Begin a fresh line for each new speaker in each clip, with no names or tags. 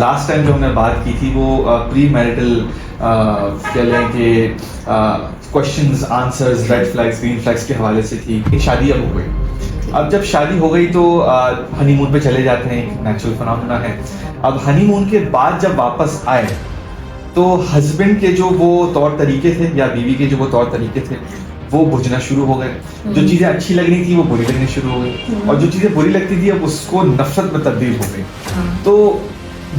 Last time जो हमने बात की थी वो प्री मैरिटल कह लें कि questions answers red flags green flags के हवाले से थी कि शादी अब हो गई। अब जब शादी हो गई तो हनीमून पे चले जाते हैं, एक नेचुरल फिनोमेना है। अब हनीमून के बाद जब वापस आए तो हस्बैंड के जो वो तौर तरीके थे या बीवी के जो वो तौर तरीके थे वो बुझना शुरू हो गए। जो चीजें अच्छी लगनी थी वो बुरी लगनी शुरू हो गई, और जो चीजें बुरी लगती थी अब उसको नफरत में तब्दील हो गई। तो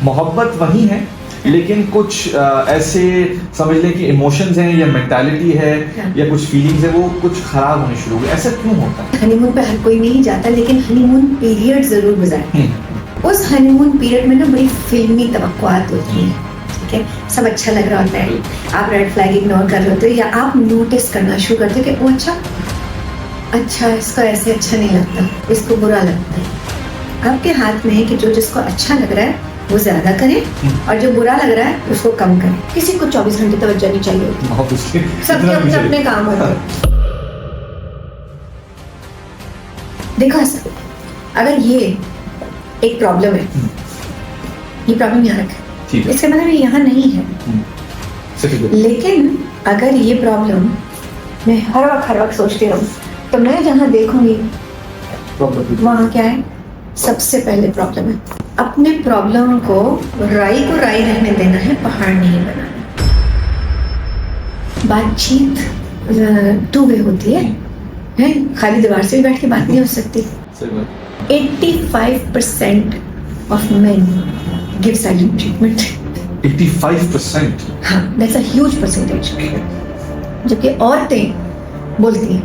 मोहब्बत वही है, लेकिन कुछ ऐसे समझ लें कि इमोशंस हैं या मेंटालिटी है या कुछ फीलिंग्स है वो कुछ खराब होने शुरू हो गए। ऐसा क्यों होता है?
हनीमून पे हर कोई नहीं जाता, लेकिन हनीमून पीरियड जरूर गुजारते हैं। उस हनीमून पीरियड में ना बड़ी फिल्मी तवक्कुआत होती है, ठीक है, सब अच्छा लग रहा होता है, आप रेड फ्लैग इग्नोर कर रहे होते हो या आप नोटिस करना शुरू करते हो कि वो अच्छा इसको ऐसे अच्छा नहीं लगता, इसको बुरा लगता है। आपके हाथ में है कि जो जिसको अच्छा लग रहा है वो ज्यादा करें और जो बुरा लग रहा है उसको कम करें। किसी को 24 घंटे तवज्जो नहीं चाहिए होती, सबके अपने अपने काम होते हैं। देखो अगर ये एक प्रॉब्लम है, ये प्रॉब्लम यहाँ रखें, इसका मतलब ये यहाँ नहीं है। लेकिन अगर ये प्रॉब्लम मैं हर वक्त सोचती रहूं तो मैं जहाँ देखूंगी वहाँ क्या है, सबसे पहले प्रॉब्लम है। अपने प्रॉब्लम को राई रहने देना है, पहाड़ नहीं बनाना। बातचीत टू वे होती है, खाली दीवार से भी बैठ के बात नहीं हो सकती। 85% of men give silent treatment.
85%?
हाँ, that's a huge percentage. जबकि औरतें बोलती हैं,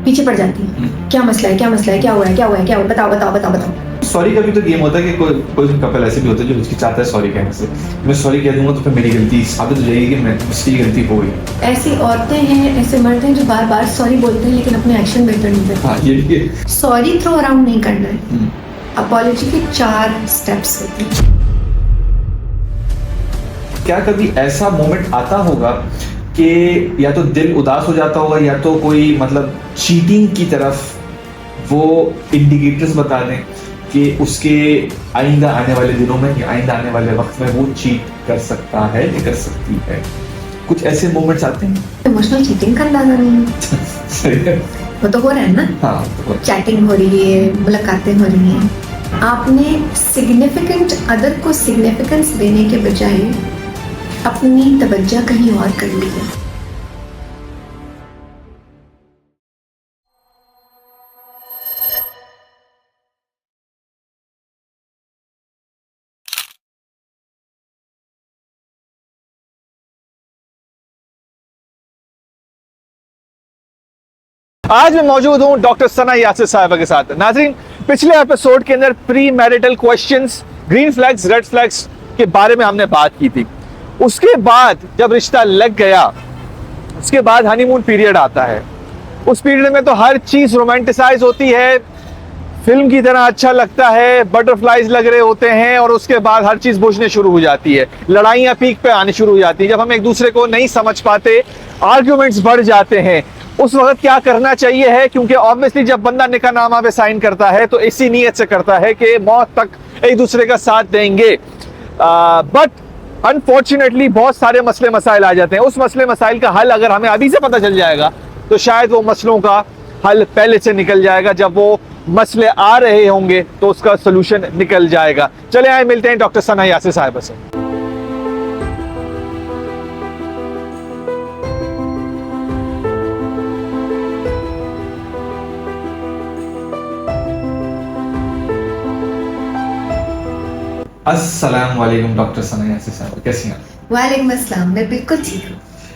पीछे पड़ जाती हैं, क्या मसला है, क्या मसला है, क्या हुआ है, क्या हुआ है, क्या हुआ, बताओ।
सॉरी का भी तो गेम होता है कि कोई कपल ऐसे भी होता है जो हिचकिचाता है सॉरी कहने से। मैं सॉरी कह दूंगा तो फिर मेरी गलती साबित हो जाएगी कि मुझसे गलती हो गई।
ऐसी औरतें हैं, ऐसे मर्द हैं जो बार बार सॉरी बोलते हैं लेकिन अपने एक्शन बेहतर नहीं करते।
हाँ, ये
सॉरी थ्रो अराउंड नहीं करना है। अपॉलॉजी के 4 स्टेप्स होते हैं।
क्या कभी ऐसा मोमेंट आता होगा कि या तो दिल उदास हो जाता होगा या तो कोई मतलब चीटिंग की तरफ वो इंडिकेटर्स बता दें कि उसके आइंदा आने वाले दिनों में या आइंदा आने वाले वक्त में वो चीट कर सकता है या कर सकती है? कुछ ऐसे मोमेंट्स आते हैं?
इमोशनल चीटिंग का अंदाजा नहीं है।
सही है,
वो तो हो रहा है ना।
हाँ, तो
चैटिंग हो रही है, मुलाकातें हो रही हैं। आपने सिग्निफिकेंट अदर को सिग्निफिकेंस देने के बजाय अपनी तवज्जो कहीं और कर ली है।
आज मैं मौजूद हूं डॉक्टर सना यासिर साहिबा के साथ। नाज़रीन, पिछले एपिसोड के अंदर pre marital questions, green flags, red flags के बारे में हमने बात की थी। उसके बाद जब रिश्ता लग गया, उसके बाद हनीमून पीरियड आता है। उस पीरियड में तो हर चीज रोमांटिसाइज होती है, फिल्म की तरह अच्छा लगता है, बटरफ्लाइज लग रहे होते हैं, और उसके बाद हर चीज बुझने शुरू हो जाती है, लड़ाइयां पीक पे आनी शुरू हो जाती है। जब हम एक दूसरे को नहीं समझ पाते, आर्ग्यूमेंट्स बढ़ जाते हैं, उस वक्त क्या करना चाहिए है? क्योंकि ऑब्वियसली जब बंदा निकाहनामा पे साइन करता है तो इसी नीयत से करता है कि मौत तक एक दूसरे का साथ देंगे। बट अनफॉर्चुनेटली बहुत सारे मसले मसाइल आ जाते हैं। उस मसले मसाइल का हल अगर हमें अभी से पता चल जाएगा तो शायद वो मसलों का हल पहले से निकल जाएगा। जब वो मसले आ रहे होंगे तो उसका सोल्यूशन निकल जाएगा। चले आए, मिलते हैं डॉक्टर सना यासिर साहिबा से।
अस्सलाम वालेकुम डॉक्टर सना यासिर साहब, कैसी हैं?
वालेकुम अस्सलाम, मैं बिल्कुल ठीक हूँ।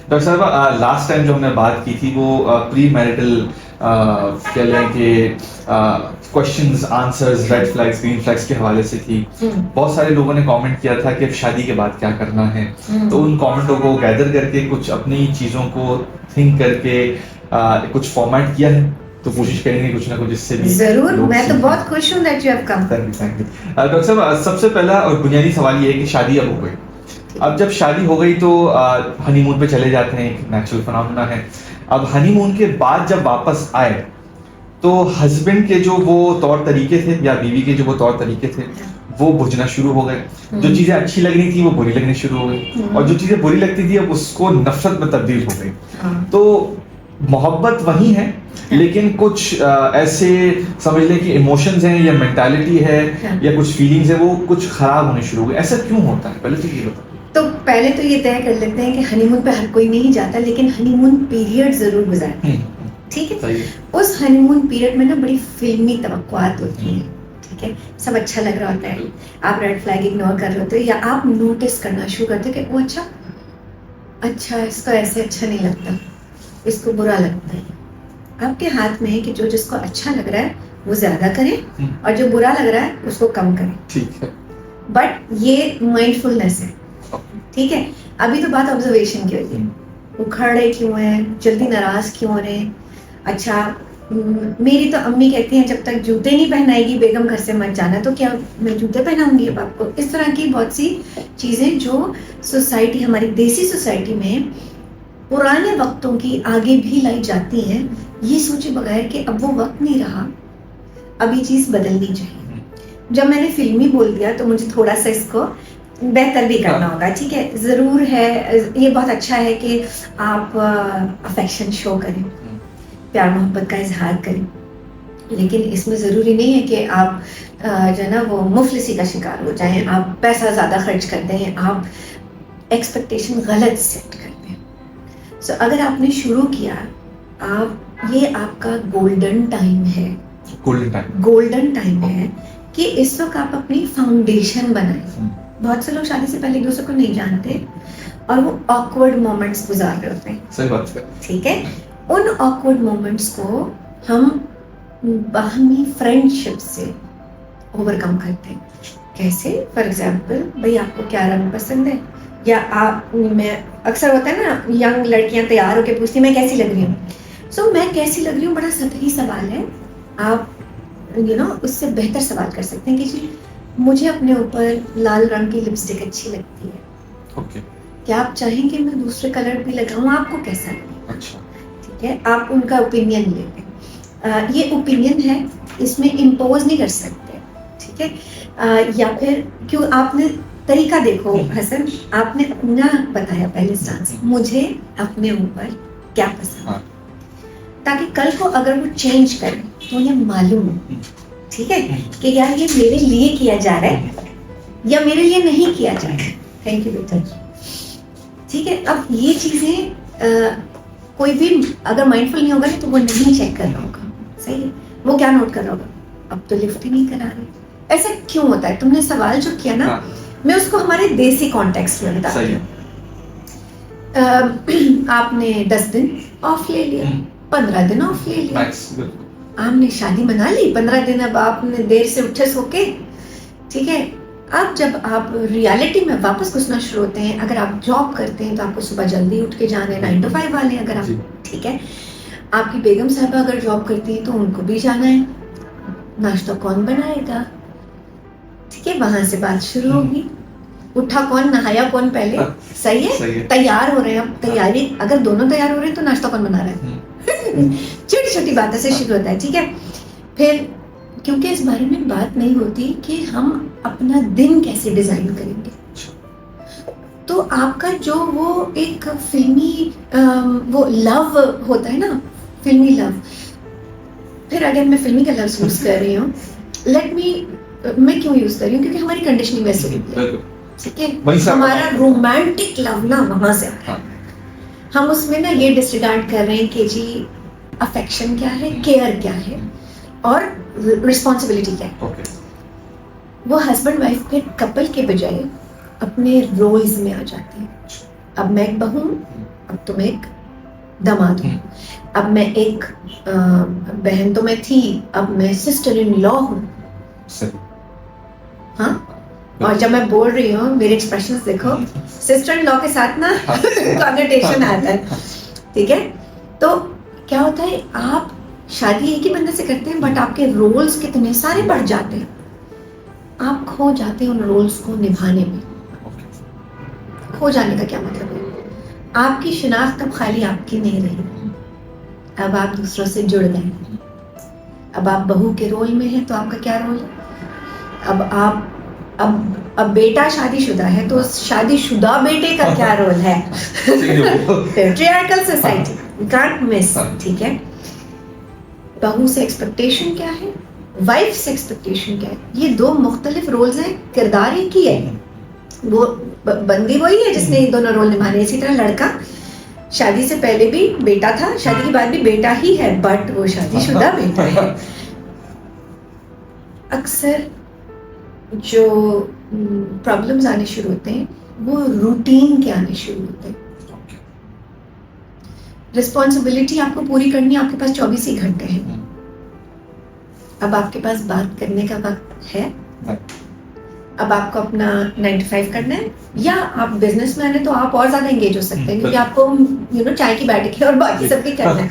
डॉक्टर साहब, लास्ट टाइम जो हमने बात की थी वो प्री मैरिटल कह लें कि questions answers red flags green flags के हवाले से थी। बहुत सारे लोगों ने कमेंट किया था कि अब शादी के बाद क्या करना है, तो उन कमेंटों को गैदर करके कुछ अपनी चीज़ों को थिंक करके कुछ फॉर्मेट किया है, तो कोशिश करेंगे कुछ ना कुछ इससे भी।
जरूर, मैं तो बहुत खुश हूँ that you have come.
Thank you doctor साहब। सबसे पहला और बुनियादी सवाल ये है कि शादी अब हो गई। अब जब शादी हो गई तो हनीमून पे चले जाते हैं, एक नेचुरल फिनोमेना है। अब हनीमून के बाद जब वापस आए तो हस्बैंड के जो वो तौर तरीके थे या बीवी के जो वो तौर तरीके थे वो बुझना शुरू हो गए। जो चीजें अच्छी लग रही थी वो बुरी लगनी शुरू हो गई, और जो चीजें बुरी लगती थी अब उसको नफरत में तब्दील हो गई। तो मोहब्बत वही है, लेकिन कुछ ऐसे समझ लें कि इमोशंस हैं या मेंटालिटी है या कुछ फीलिंग्स है, वो कुछ खराब होने शुरू हो गए। ऐसा क्यों होता है, पहले तो ये बताओ।
तो पहले तो ये तय कर लेते हैं कि हनीमून पे हर कोई नहीं जाता, लेकिन हनीमून पीरियड जरूर गुजारते हैं, ठीक है।
सही है।
उस हनीमून पीरियड में ना बड़ी फिल्मी तवक्कुआत होती हैं, ठीक है। सब अच्छा लग रहा होता है, आप रेड फ्लैग इग्नोर कर रहे होते हो, या आप नोटिस करना शुरू करते हो कि वो अच्छा इसको ऐसे अच्छा नहीं लगता, इसको बुरा लगता है। आपके हाथ में है कि जो जिसको अच्छा लग रहा है वो ज्यादा करें, और जो बुरा लग रहा है उसको कम करें।
ठीक है।
बट ये माइंडफुलनेस है, ठीक है। अभी तो बात ऑब्जर्वेशन की होती है, उखड़े क्यों है, जल्दी नाराज क्यों हो रहे हैं। अच्छा, मेरी तो अम्मी कहती हैं जब तक जूते नहीं पहनाएगी बेगम घर से मत जाना, तो क्या मैं जूते पहनाऊंगी अब आपको। इस तरह की बहुत सी चीजें जो सोसाइटी, हमारी देसी सोसाइटी में पुराने वक्तों की आगे भी लाई जाती हैं, ये सोचे बगैर कि अब वो वक्त नहीं रहा, अब ये चीज बदलनी चाहिए। जब मैंने फिल्मी बोल दिया तो मुझे थोड़ा सा इसको बेहतर भी करना होगा, ठीक है। जरूर है, ये बहुत अच्छा है कि आप अफेक्शन शो करें, प्यार मोहब्बत का इजहार करें, लेकिन इसमें ज़रूरी नहीं है कि आप जो है ना वो मुफलिसी का शिकार हो जाएं, आप पैसा ज़्यादा खर्च कर दें, आप एक्सपेक्टेशन गलत सेट कर दें। सो अगर आपने शुरू किया, ये आपका गोल्डन टाइम है, गोल्डन टाइम है कि इस वक्त आप अपनी फाउंडेशन बनाएं। बहुत से लोग शादी से पहले एक दूसरे को नहीं जानते और वो ऑकवर्ड मोमेंट्स गुजार रहे होते हैं।
सही बात है।
ठीक है, उन ऑकवर्ड मोमेंट्स को हम बाहमी फ्रेंडशिप से ओवरकम करते हैं। कैसे? फॉर एग्जाम्पल, भाई आपको क्या रंग पसंद है, या मैं अक्सर होता है ना, यंग लड़कियां तैयार होकर पूछती मैं कैसी लग रही हूँ। सो मैं कैसी लग रही हूँ बड़ा सतही सवाल है। आप उससे बेहतर सवाल कर सकते हैं कि जी मुझे अपने ऊपर लाल रंग की लिपस्टिक अच्छी लगती है।
ओके।
क्या आप चाहेंगे मैं दूसरे कलर भी लगाऊं, आपको कैसा लगेगा?
अच्छा,
ठीक है, आप उनका ओपिनियन लेंगे। ये ओपिनियन है, इसमें इम्पोज नहीं कर सकते, ठीक है। या फिर क्यों, आपने तरीका देखो हसन, आपने अपना बताया पहले स्टांस, मुझे अपने ऊपर क्या पसंद है, ताकि कल को अगर वो चेंज करें तो उन्हें मालूम हो, ठीक है, कि यार ये मेरे लिए किया जा रहा है या मेरे लिए नहीं किया जा रहा है। थैंक यू बेटा। ठीक है, अब ये चीजें कोई भी अगर माइंडफुल नहीं होगा तो वो नहीं चेक कर रहा होगा, सही है। वो क्या नोट कर रहा होगा, अब तो लिफ्ट ही नहीं करा रहे। ऐसा क्यों होता है? तुमने सवाल जो किया ना, मैं उसको हमारे देसी कॉन्टेक्स्ट में बताती हूँ। आपने 10 दिन ऑफ ले लिया, 15 दिन ऑफ ले लिया, आपने शादी मना ली 15 दिन, अब आपने देर से उठे सो के, ठीक है। अब जब आप रियलिटी में वापस घुसना शुरू होते हैं, अगर आप जॉब करते हैं तो आपको सुबह जल्दी उठ के जाना है, 9 to 5 वाले अगर आप, ठीक है। आपकी बेगम साहबा अगर जॉब करती है तो उनको भी जाना है, नाश्ता कौन बनाएगा, ठीक है। वहां से बात शुरू होगी, उठा कौन, नहाया कौन पहले, सही है। तैयार हो रहे हैं, अब तैयारी अगर दोनों तैयार हो रहे हैं तो नाश्ता कौन बना रहा है? छोटी छोटी बातों से शुरू होता है, ठीक है। फिर क्योंकि इस बारे में बात नहीं होती कि हम अपना दिन कैसे डिजाइन करेंगे, तो आपका जो वो एक फिल्मी वो लव होता है ना, फिल्मी लव। फिर अगर मैं फिल्मी का लव यूज कर रही हूँ, मैं क्यों यूज कर रही हूँ? क्योंकि हमारी कंडीशनिंग वैसे हुई है, ठीक है। हमारा रोमांटिक लव ना वहां से आता है। हम उसमें ना ये डिसरिगार्ड कर रहे हैं कि जी अफेक्शन क्या है, केयर क्या है और रिस्पॉन्सिबिलिटी क्या है। वो हस्बैंड वाइफ के कपल के बजाय अपने रोल्स में आ जाते हैं। अब मैं एक बहू हूँ, अब तुम एक दामाद हूँ, अब मैं एक बहन तो मैं थी, अब मैं सिस्टर इन लॉ हूँ। हाँ, और जब मैं बोल रही हूँ मेरे एक्सप्रेशंस देखो, सिस्टर इन लॉ के साथ ना कॉन्नोटेशन आता है, ठीक है। तो क्या होता है, आप शादी एक ही बंदे से करते हैं, बट आपके रोल्स कितने सारे बढ़ जाते हैं, आप खो जाते हैं उन रोल्स को निभाने में। खो जाने का क्या मतलब है? आपकी शिनाख्त अब खाली आपकी नहीं रही, अब आप दूसरों से जुड़ गए। अब आप बहू के रोल में हैं तो आपका क्या रोल है? अब आप अब बेटा शादीशुदा है तो उस शादीशुदा बेटे का क्या रोल है? पेट्रियार्कल सोसाइटी, कांट मिस, ठीक है। बहू से एक्सपेक्टेशन क्या है, वाइफ से एक्सपेक्टेशन क्या है, ये दो मुख्तलिफ रोल्स हैं, किरदार एक ही है, वो बंदी वही है जिसने ये दोनों रोल निभाने। इसी तरह लड़का शादी से पहले भी बेटा था, शादी के बाद भी बेटा ही है, बट वो शादीशुदा बेटा है। अक्सर जो प्रॉब्लम्स आने शुरू होते हैं वो रूटीन के आने शुरू होते हैं। रिस्पॉन्सिबिलिटी आपको पूरी करनी है, आपके पास 24 ही घंटे हैं। अब आपके पास बात करने का वक्त है, अब आपको अपना 9 to 5 करना है, या आप बिजनेसमैन है तो आप और ज्यादा एंगेज हो सकते हैं क्योंकि आपको चाय की बैठक है और बाकी सब भी करना है।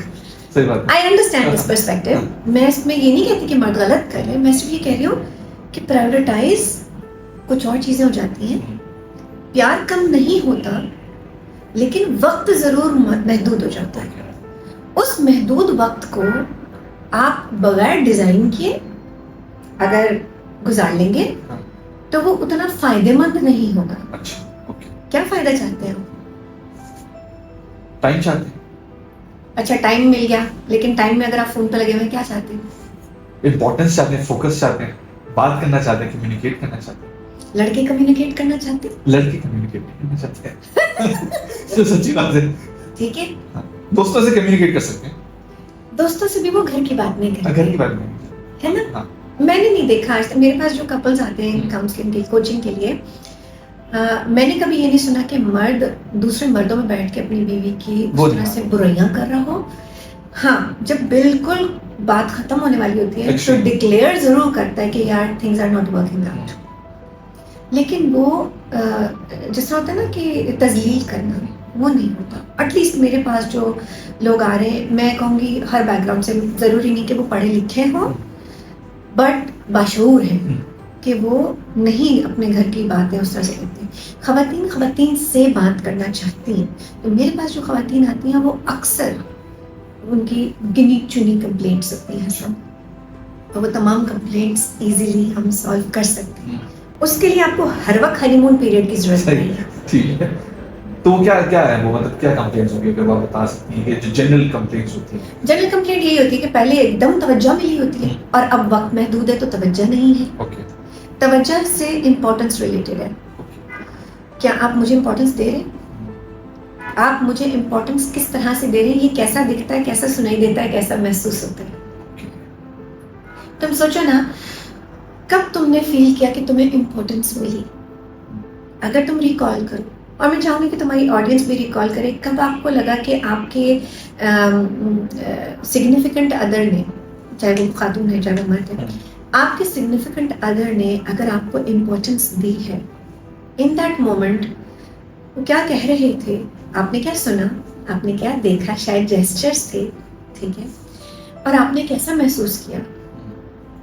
सही बात।
I understand this perspective. मैं इसमें ये नहीं कहती कि मर्द गलत कर रहे हैं, मैं सिर्फ ये कह रही हूँ कि प्रायोरिटाइज कुछ और चीजें हो जाती हैं। प्यार कम नहीं होता लेकिन वक्त जरूर महदूद हो जाता है। उस महदूद वक्त को आप बगैर डिजाइन किए अगर गुजार लेंगे तो वो उतना फायदेमंद नहीं होगा।
अच्छा, ओके।
क्या फायदा चाहते हैं?
टाइम चाहते हैं।
अच्छा, टाइम मिल गया, लेकिन टाइम में अगर आप फोन पे लगे हुए, क्या चाहते हैं?
इंपॉर्टेंस चाहते हैं, फोकस चाहते हैं, बात करना चाहते हैं, कम्युनिकेट करना चाहते हैं।
लड़के कम्युनिकेट करना चाहते हैं,
लड़के कम्युनिकेट करना चाहते हैं। तो सच्ची बात है।
ठीक है।
हाँ, दोस्तों से कम्युनिकेट कर सकते हैं,
दोस्तों से भी वो घर की बात नहीं करते,
घर की बात नहीं
है ना।
हाँ।
मैंने नहीं देखा आज तक, मेरे पास जो कपल्स आते हैं काउंसलिंग के कोचिंग के लिए, मैंने कभी ये नहीं सुना कि मर्द दूसरे मर्दों में बैठ के अपनी बीवी की उस तरह से बुराइयां कर रहा हो। हाँ, जब बिल्कुल बात खत्म होने वाली होती है तो डिक्लेयर जरूर करता है कि यार things are not working out, लेकिन वो जिस तरह होता है ना कि तजलील करना, वो नहीं होता। एटलीस्ट मेरे पास जो लोग आ रहे हैं, मैं कहूँगी हर बैकग्राउंड से, जरूरी नहीं कि वो पढ़े लिखे हों, बट बाशऊर हैं कि वो नहीं अपने घर की बातें उस तरह से करते हैं। खवातीन से बात करना चाहती हैं, तो मेरे पास जो खवातीन आती हैं वो अक्सर उनकी गिनी चुनी कंप्लेंट्स होती हैं सब, तो वो तमाम कंप्लेंट्स इजीली हम सॉल्व कर सकते हैं। उसके लिए आपको हर वक्त हनीमून पीरियड की जरूरत नहीं है।
ठीक है। तो क्या क्या है वो, मतलब क्या कंप्लेंट्स होंगी, अगर आप बता सकती हैं कि जो जनरल कंप्लेंट्स होती हैं?
जनरल कंप्लेंट यही होती है कि पहले एकदम तवज्जो मिली होती है और अब वक्त महदूद है तो तवज्जो नहीं है।
ओके।
तवज्जो से इम्पोर्टेंस रिलेटेड है। क्या आप मुझे इम्पोर्टेंस दे रहे हैं? आप मुझे इम्पोर्टेंस किस तरह से दे रहे हैं? ये कैसा दिखता है, कैसा सुनाई देता है, कैसा महसूस होता है? तुम सोचो ना, कब तुमने फील किया कि तुम्हें इम्पोर्टेंस मिली? अगर तुम रिकॉल करो, और मैं चाहूंगी कि तुम्हारी ऑडियंस भी रिकॉल करे, कब आपको लगा कि आपके सिग्निफिकेंट अदर ने, चाहे वो खातून है चाहे वो मर्द है, आपके सिग्निफिकेंट अदर ने अगर आपको इम्पोर्टेंस दी है, इन दैट मोमेंट वो क्या कह रहे थे, आपने क्या सुना, आपने क्या देखा, शायद जेस्चर्स थे, ठीक है, और आपने कैसा महसूस किया?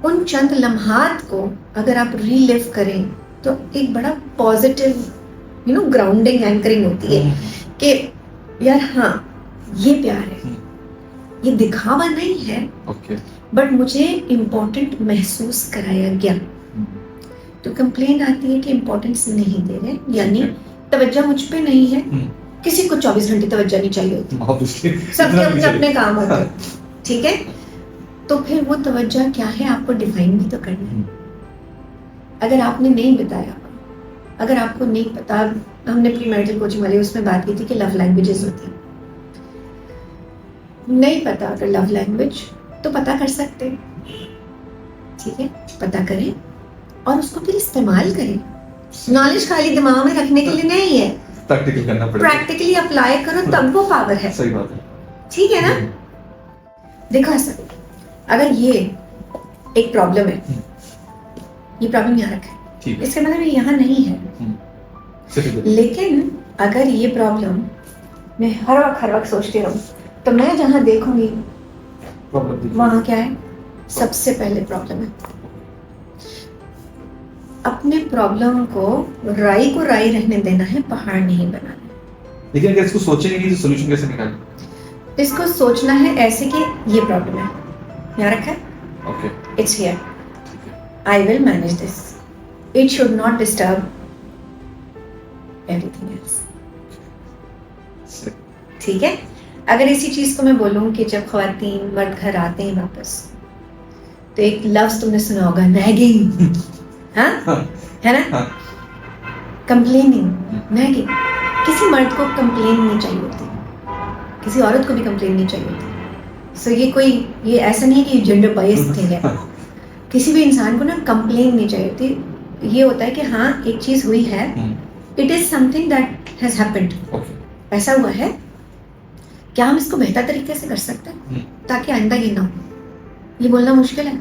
उन चंद लम्हात को अगर आप रीलिव करें तो एक बड़ा पॉजिटिव ग्राउंडिंग एंकरिंग होती है कि यार हाँ, ये प्यार है, ये दिखावा नहीं है, बट मुझे इम्पोर्टेंट महसूस कराया गया। तो कंप्लेन आती है कि इम्पोर्टेंस नहीं दे रहे, यानी तवज्जो मुझ पे नहीं है। किसी को 24 घंटे तवज्जो नहीं चाहिए होती, सबके अपने अपने काम होते हैं, ठीक है। तो फिर वो तवज्जो क्या है, आपको डिफाइन भी तो करना है। अगर आपने नहीं बताया, अगर आपको नहीं पता, हमने प्री मैरिटल कोचिंग वाले उसमें बात की थी कि लव लैंग्वेजेस होती हैं, नहीं पता अगर लव लैंग्वेज, तो पता कर सकते हैं, ठीक है, पता करें और उसको फिर इस्तेमाल करें। नॉलेज खाली दिमाग में रखने के लिए नहीं है,
प्रैक्टिकल करना पड़ेगा,
प्रैक्टिकली अप्लाई करो, तब वो पावर है।
सही बात है,
ठीक है ना। देखो सर, अगर ये एक प्रॉब्लम है, ये प्रॉब्लम यहाँ रखा है, इसका मतलब ये यहाँ नहीं है, लेकिन अगर ये प्रॉब्लम मैं हर वक्त सोचती रहूं, तो मैं जहाँ देखूंगी वहाँ क्या है, सबसे पहले प्रॉब्लम है। अपने प्रॉब्लम को राई रहने देना है, पहाड़ नहीं बनाना।
लेकिन अगर इसको सोचेंगे नहीं तो सोल्यूशन कैसे निकालें?
इसको सोचना है ऐसे कि ये प्रॉब्लम है, यहाँ रखा है,
okay,
it's here, I will manage this, it should not disturb everything else. ठीक है. अगर इसी चीज को मैं बोलूं कि जब ख्वातीन मर्द घर आते हैं वापस तो एक लफ्ज तुमने सुना होगा, नैगिंग. हाँ, है ना? Complaining, nagging. किसी मर्द को कंप्लेन नहीं चाहिए होती, किसी औरत को भी कंप्लेन नहीं चाहिए होती. सो ये ऐसा नहीं है कि जेंडर बायस्ड थिंग है. किसी भी इंसान को ना कंप्लेन नहीं चाहिए होती. ये होता है कि हाँ एक चीज हुई है, it is something that has happened. ऐसा हुआ है, क्या हम इसको बेहतर तरीके से कर सकते हैं ताकि आइंदा ये ना हो. ये बोलना मुश्किल है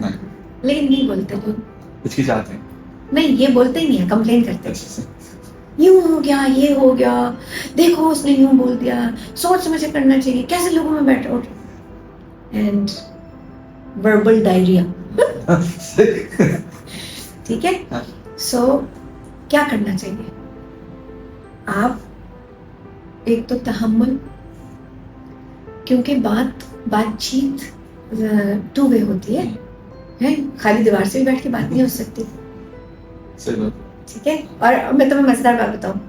लेकिन नहीं बोलते लोग.
हिचकिचाते हैं.
नहीं, ये बोलते ही नहीं है, कंप्लेन करते हैं. यूं हो गया, ये हो गया, देखो उसने यूं बोल दिया, सोच समझ के करना चाहिए, कैसे लोगों में बैठ उठ. And verbal diarrhoea. ठीक है. सो क्या करना चाहिए? आप एक तो तहम्मुल, क्योंकि बातचीत टू वे होती है, खाली दीवार से भी बैठ के बात नहीं हो सकती. ठीक है. और मैं तुम्हें मजेदार बात बताऊं.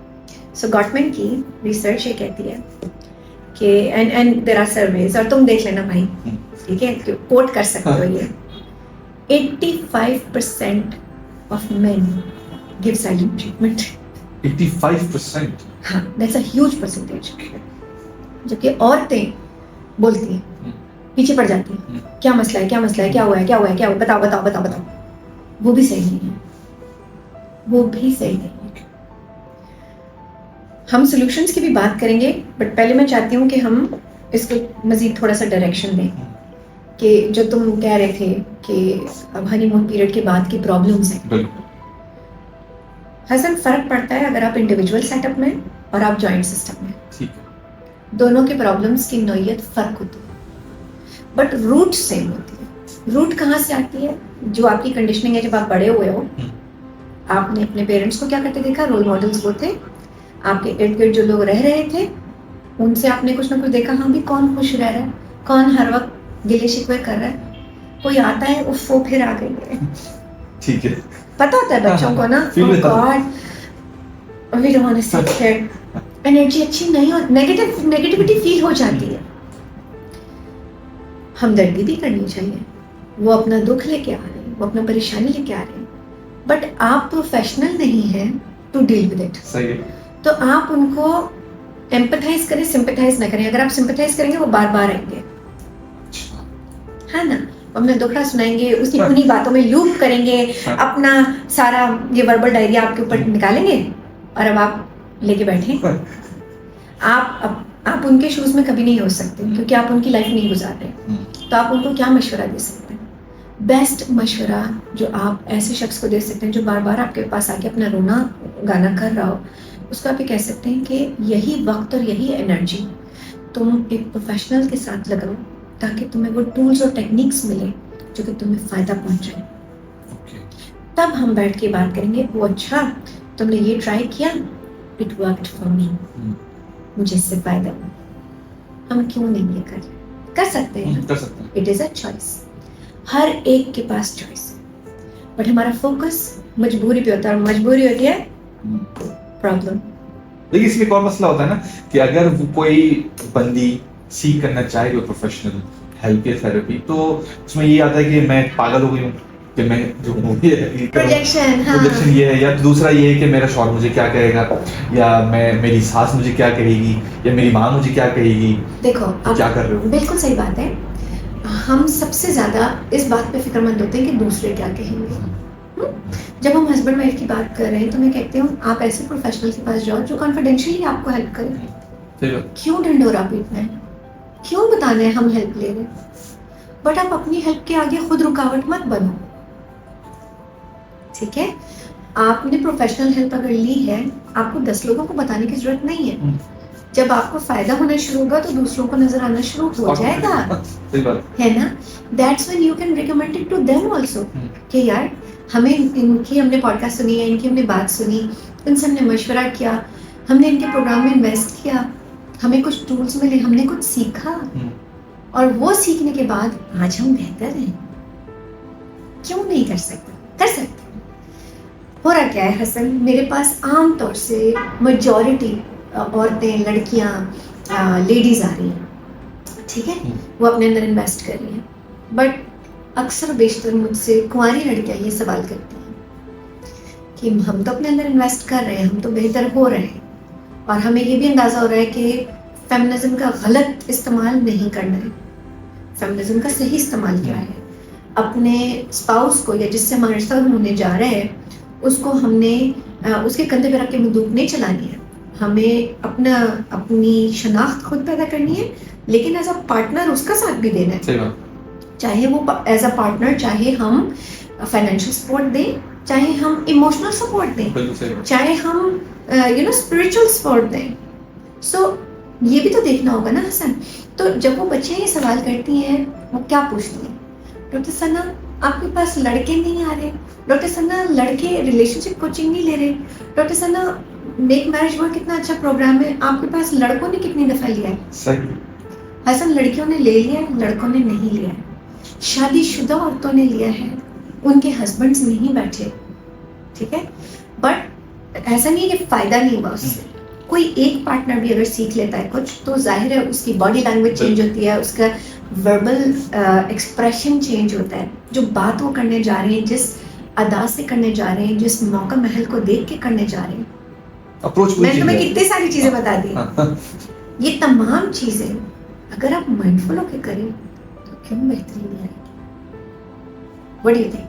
सो गॉटमैन की रिसर्च ये कहती है कि एंड देयर आर सर्वेज, और तुम देख लेना भाई, ठीक है, कोट कर सकते हो ये. 85% of men give silent treatment.
85%.
हाँ, that's a huge percentage. जबकि औरतें बोलती हैं, पीछे पड़ जाती हैं, क्या मसला है, क्या मसला है, क्या हुआ है, क्या हुआ है, क्या हुआ, बताओ बताओ बताओ बताओ. वो भी सही नहीं है, वो भी सही नहीं है. हम सॉल्यूशंस की भी बात करेंगे, बट पहले मैं चाहती हूँ कि हम इसको मजीद थोड़ा सा डायरेक्शन दें. कि जो तुम कह रहे थे कि अब हनीमून पीरियड के बाद की प्रॉब्लम्स हैं. हसन, फर्क पड़ता है अगर आप इंडिविजुअल सेटअप में और आप जॉइंट सिस्टम में.
ठीक है.
दोनों के प्रॉब्लम्स की नौयत फर्क होती है, बट रूट सेम होती है. रूट कहाँ से आती है? जो आपकी कंडीशनिंग है, जब आप बड़े हुए हो, आपने अपने पेरेंट्स को क्या करते देखा, रोल मॉडल्स वो थे. आपके इर्द गिर्द जो लोग रह रहे थे, उनसे आपने कुछ ना कुछ देखा, हाँ भी कौन खुश रह रहा है, कौन हर वक्त गिले शिकवे कर रहा है. कोई आता है, उफ वो फिर आ गई है.
ठीक है.
पता होता है बच्चों को ना, god we don't want to sit here. Energy अच्छी नहीं हो, नेगेटिविटी फील हो जाती है. हमदर्दी भी करनी चाहिए. वो अपना दुख लेके आ रहे हैं, वो अपना परेशानी लेके आ रहे हैं, बट आप प्रोफेशनल नहीं है टू डील विद इट.
सही है.
तो आप उनको एम्पैथाइज करें, सिंपैथाइज ना करें. अगर आप सिंपैथाइज करेंगे वो बार बार आएंगे, है ना. अपना दुखड़ा सुनाएंगे, उन्हीं बातों में लूप करेंगे, अपना सारा ये वर्बल डायरिया आपके ऊपर निकालेंगे, और अब आप लेके बैठे. आप उनके शूज में कभी नहीं हो सकते, क्योंकि आप उनकी लाइफ नहीं गुजार रहे. तो आप उनको क्या मशवरा दे सकते हैं? बेस्ट मशवरा जो आप ऐसे शख्स को दे सकते हैं जो बार बार आपके पास आके अपना रोना गाना कर रहा हो, उसको आप ये कह सकते हैं कि यही वक्त और यही एनर्जी तुम एक प्रोफेशनल के साथ लगाओ, ताकि तुम्हें वो टूल्स और टेक्निक्स मिले जो कि तुम्हें फ़ायदा पहुंचाए. तब हम बैठ के बात करेंगे, वो अच्छा तुमने ये ट्राई किया, इट वर्कड फॉर मी, मुझे इससे फ़ायदा हुआ, हम क्यों नहीं ये कर सकते हैं. It is a choice. हर एक के पास चॉइस है, बट हमारा फोकस मजबूरी पे होता है. मजबूरी होती है प्रॉब्लम.
लेकिन इसमें एक और मसला होता है ना कि अगर वो कोई बंदी सीख करना चाहे कोई प्रोफेशनल हेल्प या थेरेपी, तो उसमें ये आता है कि मैं पागल हो गई हूँ, कि मैं जो हूँ प्रोजेक्शन ये है, या दूसरा ये है कि मेरा शौहर मुझे क्या कहेगा, या मेरी सास मुझे क्या कहेगी, या मेरी माँ मुझे क्या कहेगी.
देखो
तो क्या कर रहे हो.
बिल्कुल सही बात है. हम सबसे ज्यादा इस बात पे फिक्रमंद होते हैं कि दूसरे क्या कहेंगे. जब हम हस्बैंड वाइफ की बात कर रहे हैं तो मैं कहती हूँ आप ऐसे प्रोफेशनल के पास जाओ जो कॉन्फिडेंशियली आपको हेल्प करे. क्यों ढंढोरा पीटना है, क्यों बताना है हम हेल्प ले रहे. बट आप अपनी हेल्प के आगे खुद रुकावट मत बनो. ठीक है. आपने प्रोफेशनल हेल्प अगर ली है, आपको 10 लोगों को बताने की जरूरत नहीं है. जब आपको फायदा होना शुरू होगा तो दूसरों को नजर आना शुरू हो जाएगा, है ना. That's when you can recommend it to them also कि यार हमने पॉडकास्ट सुनी है, इनकी हमने बात सुनी, इनसे हमने मशवरा किया, हमने इनके प्रोग्राम में इन्वेस्ट किया, हमें कुछ टूल्स मिले, हमने कुछ सीखा, और वो सीखने के बाद आज हम बेहतर हैं. क्यों नहीं कर सकते? कर सकते. हो रहा क्या है हसन, मेरे पास आम तौर से मेजॉरिटी औरतें, लड़कियां, लेडीज आ रही हैं, ठीक है, वो अपने अंदर इन्वेस्ट कर रही हैं, बट अक्सर बेशतर मुझसे कुंवारी लड़कियां ये सवाल करती हैं कि हम तो अपने अंदर इन्वेस्ट कर रहे हैं, हम तो बेहतर हो रहे हैं, और हमें ये भी अंदाजा हो रहा है कि फेमिनिज्म का गलत इस्तेमाल नहीं करना है, फेमिनिज्म का सही इस्तेमाल क्या है, अपने स्पाउस को या जिससे हमारा रिश्ता होने जा रहा है उसको हमने उसके कंधे पर रख के बंदूक नहीं चलानी है, हमें अपनी शनाख्त खुद पैदा करनी है, लेकिन एज अ पार्टनर उसका साथ भी देना है, चाहे वो एज अ पार्टनर, चाहे हम फाइनेंशियल सपोर्ट दें, चाहे हम इमोशनल सपोर्ट दें, चाहे हम स्पिरिचुअल सपोर्ट दें। सो ये भी तो देखना होगा ना हसन। तो जब वो बच्चे ये सवाल करती हैं, वो क्या पूछती हैं, डॉक्टर सना आपके पास लड़के नहीं आ रहे, डॉक्टर सना लड़के रिलेशनशिप कोचिंग नहीं ले रहे, डॉक्टर सना मेक मैरिज वर्क कितना अच्छा प्रोग्राम है, आपके पास लड़कों ने कितनी दफा लिया है? सही हसन, लड़कियों ने ले लिया है, लड़कों ने नहीं लिया है, शादीशुदा औरतों ने लिया है, उनके हस्बैंड्स नहीं बैठे, ठीक है, बट ऐसा नहीं है कि फायदा नहीं हुआ उससे, कोई एक पार्टनर भी अगर सीख लेता है कुछ, तो जाहिर है उसकी बॉडी लैंग्वेज चेंज होती है, उसका वर्बल एक्सप्रेशन चेंज होता है, जो बात वो करने जा रहे हैं, जिस अदा से करने जा रहे हैं, जिस मौका महल को देख के करने जा रहे हैं, अप्रोच। मैंने तुम्हें कितनी सारी चीजें बता दी, ये तमाम चीजें अगर आप माइंडफुल होकर करें तो क्यों बेहतरी नहीं आएगी? What do you think?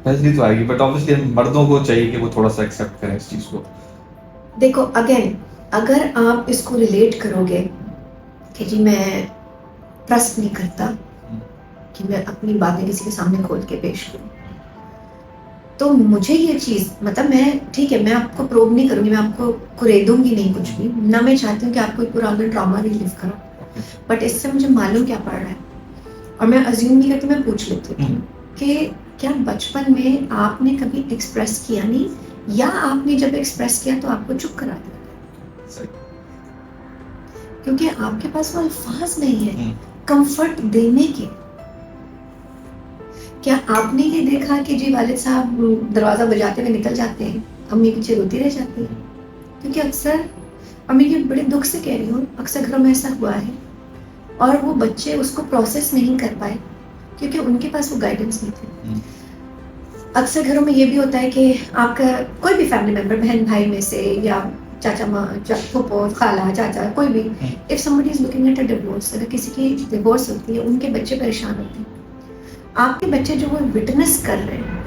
बेहतरी तो आएगी, बट ऑब्वियसली मर्दों को चाहिए कि वो थोड़ा सा एक्सेप्ट करें इस चीज को।
देखो अगेन, अगर आप इसको रिलेट करोगे कि जी मैं ट्रस्ट नहीं करता कि मैं अपनी बातें किसी के सामने खोल के पेश करूं, तो मुझे ये चीज़, मतलब मैं ठीक है, मैं आपको प्रोब नहीं करूंगी, मैं आपको कुरेदूंगी नहीं कुछ भी, ना मैं चाहती हूँ कि आप कोई पुराना ड्रामा रिलीव करो, बट इससे मुझे मालूम क्या पड़ रहा है, और मैं अज्यूम नहीं करती, मैं पूछ लेती हूँ कि क्या बचपन में आपने कभी एक्सप्रेस किया नहीं, या आपने जब एक्सप्रेस किया तो आपको चुप करा दिया, क्योंकि आपके पास वो अल्फाज नहीं है कंफर्ट देने के। क्या आपने ये देखा कि जी वालिद साहब दरवाजा बजाते हुए निकल जाते हैं, अम्मी पीछे रोती रह जाती है? क्योंकि अक्सर, और मैं ये बड़े दुख से कह रही हूँ, अक्सर घरों में ऐसा हुआ है, और वो बच्चे उसको प्रोसेस नहीं कर पाए क्योंकि उनके पास वो गाइडेंस नहीं थी। अक्सर घरों में ये भी होता है कि आपका कोई भी फैमिली मेंबर, बहन भाई में से, या चाचा माँ, फूफो, खाला, चाचा, कोई भी, if somebody is looking at a divorce, अगर किसी की डिवोर्स होती है, उनके बच्चे परेशान होते हैं, आपके बच्चे जो वो विटनेस कर रहे हैं,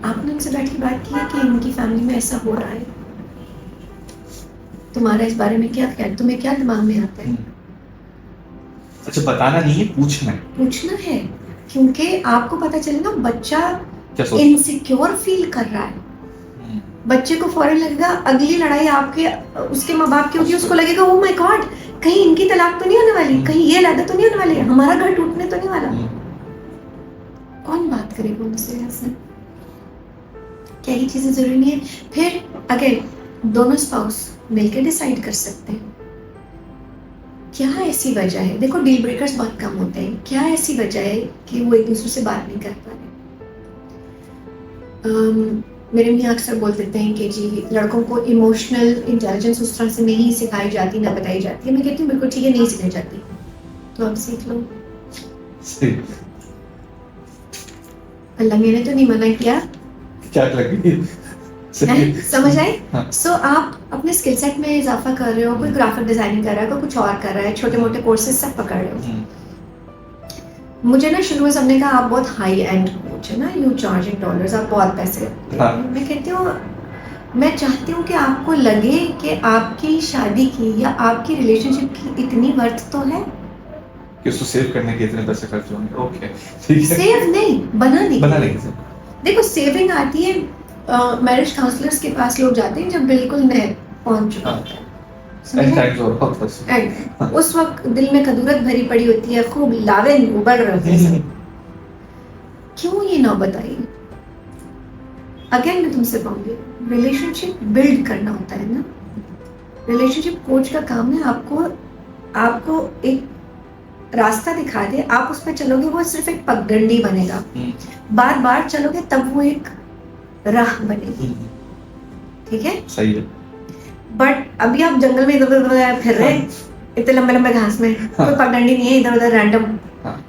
आपने उनसे बैठ के बात की है कि इनकी फैमिली में ऐसा हो रहा है, तुम्हारा इस बारे में क्या ख्याल, तुम्हें क्या दिमाग में आता है?
अच्छा, बताना नहीं है, पूछना
है, क्योंकि आपको पता चले ना बच्चा इनसिक्योर फील कर रहा है, बच्चे को फौरन लगेगा अगली लड़ाई आपके उसके माँ बाप की होगी, उसको लगेगा ओह माय गॉड, कहीं इनकी तलाक तो नहीं होने वाली, कहीं ये लादा तो नहीं होने वाली, हमारा घर टूटने तो नहीं वाला। कौन बात करेगा उनसे ऐसे? क्या ये चीजें जरूरी नहीं है? फिर अगेन दोनों स्पाउस मिलकर डिसाइड कर सकते हैं क्या ऐसी वजह है, देखो डील ब्रेकर्स बहुत कम होते हैं, क्या ऐसी वजह है कि वो एक दूसरे से बात नहीं कर पा रहे? मेरे मियाँ अक्सर बोल देते हैं कि जी लड़कों को इमोशनल इंटेलिजेंस उस तरह से नहीं सिखाई जाती, ना बताई जाती है। मैं कहती हूँ बिल्कुल ठीक है, नहीं सिखाई जाती, तो आप सीख लो। अल्लाह मैंने तो नहीं मना किया,
क्या लगी
समझ आए? सो आप अपने स्किल सेट में इजाफा कर रहे हो, कोई ग्राफिक डिजाइनिंग कर रहा है, कोई कुछ और कर रहा है, छोटे मोटे कोर्सेज सब पकड़ रहे हो। मुझे ना शुरू में सबने कहा आप बहुत हाई एंड कोच है ना, यू चार्जिंग $, आप बहुत पैसे। मैं कहती हूँ, मैं चाहती हूँ कि आपको लगे कि आपकी शादी की या आपकी रिलेशनशिप की इतनी वर्थ तो है
कि उसको सेव करने के इतने पैसे खर्च होंगे। ओके ठीक है,
सेव नहीं, बनाने
की।
देखो सेविंग आती है, मैरिज काउंसलर्स के पास लोग जाते हैं जब बिल्कुल नए पहुंच चुका होता है, उस वक्त दिल में कदूरत भरी पड़ी होती है, खूब लावे उबल रहे होते हैं। क्यों ये नौबत आई? अगेन मैं तुमसे कहूंगी, रिलेशनशिप बिल्ड करना होता है ना, रिलेशनशिप कोच का काम है आपको एक रास्ता दिखा दे, आप उस पर चलोगे, वो सिर्फ एक पगडंडी बनेगा, बार बार चलोगे तब वो एक राह बनेगी, ठीक है।
सही है।
बट अभी आप जंगल में इधर उधर फिर रहे इतने लंबे लंबे घास में, कोई पगडंडी नहीं है, इधर उधर रैंडम।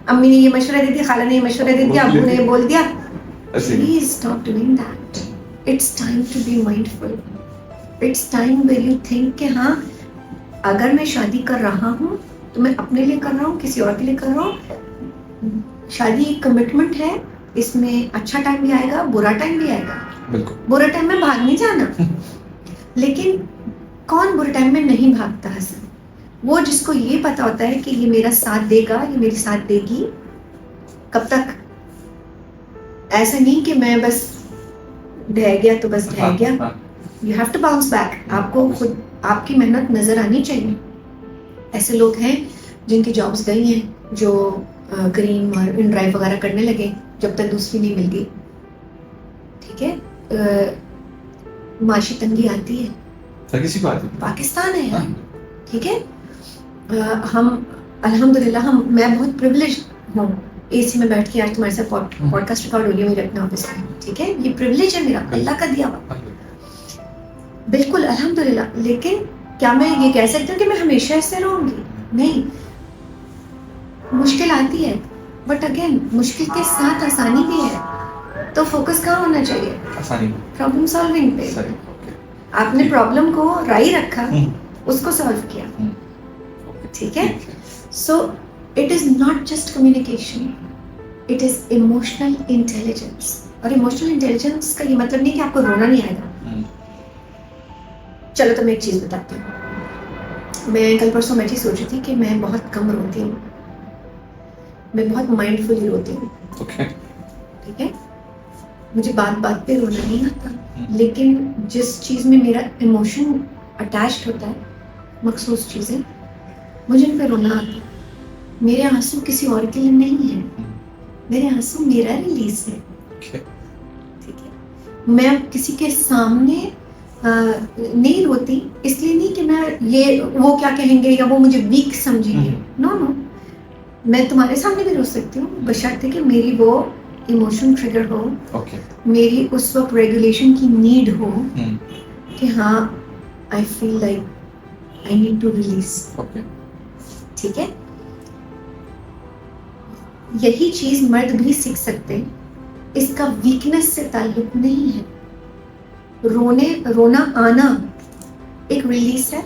अम्मी ने ये मशवरा दी थी, खाला ने ये मशवरा दी थी, अबू ने ये बोल दिया। Please stop doing that. It's time to be mindful. It's time where you think कि हाँ, अगर मैं शादी कर रहा हूँ तो मैं अपने लिए कर रहा हूँ, किसी और के लिए कर रहा हूँ। शादी एक कमिटमेंट है, इसमें अच्छा टाइम भी आएगा, बुरा टाइम भी आएगा।
बिल्कुल।
बुरे टाइम में भाग नहीं जाना, लेकिन कौन बुरे टाइम में नहीं भागता हसन? वो जिसको ये पता होता है कि ये मेरा साथ देगा, ये मेरी साथ देगी। कब तक? ऐसा नहीं कि मैं बस ढह गया तो बस ढह गया। You have to bounce back. आपको खुद आपकी मेहनत नजर आनी चाहिए। ऐसे लोग हैं जिनकी जॉब्स गई हैं, जो ग्रीन और इन ड्राइव वगैरह करने लगे जब तक दूसरी नहीं मिल गई, ठीक है। माशी तंगी आती है,
किसी बात नहीं।
पाकिस्तान है यार, ठीक है। हम अल्हम्दुलिल्लाह, मैं बहुत प्रिविलेज हूँ। एसी में बैठ के आज तुम्हारे साथ पॉडकास्ट रिकॉर्ड हो रही है मेरे अपने ऑफिस में, ठीक है। ये प्रिविलेज है मेरा, अल्लाह का दिया हुआ, बिल्कुल अल्हम्दुलिल्लाह। लेकिन क्या मैं ये कह सकती हूँ कि मैं हमेशा ऐसे रहूंगी? नहीं, मुश्किल आती है, बट अगेन मुश्किल के साथ आसानी भी है। तो फोकस कहाँ होना चाहिए?
आसानी,
प्रॉब्लम सॉल्विंग पे।
सही।
आपने प्रॉब्लम को राई रखा, उसको सॉल्व किया, ठीक है। So it is not just communication, it is emotional intelligence. और इमोशनल इंटेलिजेंस का ये मतलब नहीं कि आपको रोना नहीं आएगा। चलो तो मैं एक चीज बताती हूँ। मैं कल परसों मैं सोच रही थी कि मैं बहुत कम रोती हूँ, मैं बहुत माइंडफुली रोती हूँ, ठीक है। मुझे बात बात पे रोना नहीं आता, लेकिन जिस चीज में मेरा इमोशन अटैच्ड होता है, मखसूस चीजें, मुझे उन पे रोना आता है। मेरे आंसू किसी और के लिए नहीं है, मेरे आंसू मेरा रिलीज है, ठीक है। मैं अब किसी के सामने नहीं रोती, इसलिए नहीं कि मैं ये वो क्या कहेंगे या वो मुझे वीक समझेंगे। नो नो, मैं तुम्हारे सामने भी रो सकती हूँ, बशर्ते कि मेरी वो इमोशन ट्रिगर हो, मेरी उस वक्त रेगुलेशन की नीड हो कि हाँ, I feel like I need to release, ठीक है। यही चीज मर्द भी सीख सकते हैं, इसका वीकनेस से ताल्लुक नहीं है। रोना आना एक रिलीज है।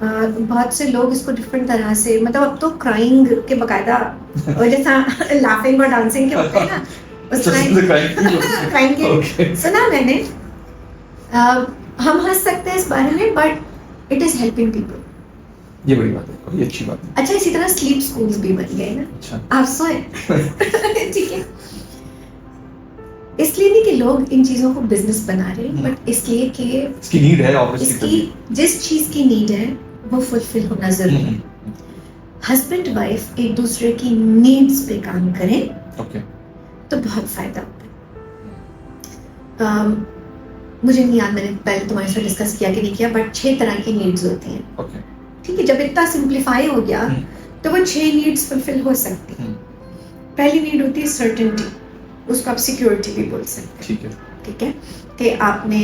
बहुत से लोग इसको डिफरेंट तरह से, मतलब अब तो क्राइंग के बकायदा, और जैसा लाफिंग और डांसिंग के होते हैं ना, उस क्राइंग के सुना मैंने। हम हंस सकते हैं इस बारे में, but it is helping people.
ये बड़ी बात है, ये अच्छी बात है।
अच्छा, इसी तरह स्लीप स्कूल्स भी बन गए ना।
अच्छा।
आप सोए ठीक है। इसलिए नहीं कि लोग इन चीजों को बिजनेस बना रहे हैं, बट इसलिए कि
इसकी नीड है, ऑब्वियसली।
इसकी जिस चीज की नीड है वो फुलफिल होना जरूरी है। हस्बैंड वाइफ एक दूसरे की नीड्स पे काम करें, तो बहुत फायदा होता है। मुझे नहीं याद मैंने पहले तुम्हारे साथ डिस्कस किया कि नहीं किया, बट 6 तरह की नीड्स होती हैं, ठीक है। जब इतना सिंप्लीफाई हो गया तो वो 6 नीड्स फुलफिल हो सकती हैं। पहली नीड होती है सर्टेनिटी, उसको आप सिक्योरिटी भी बोल सकते हैं, ठीक है। कि आपने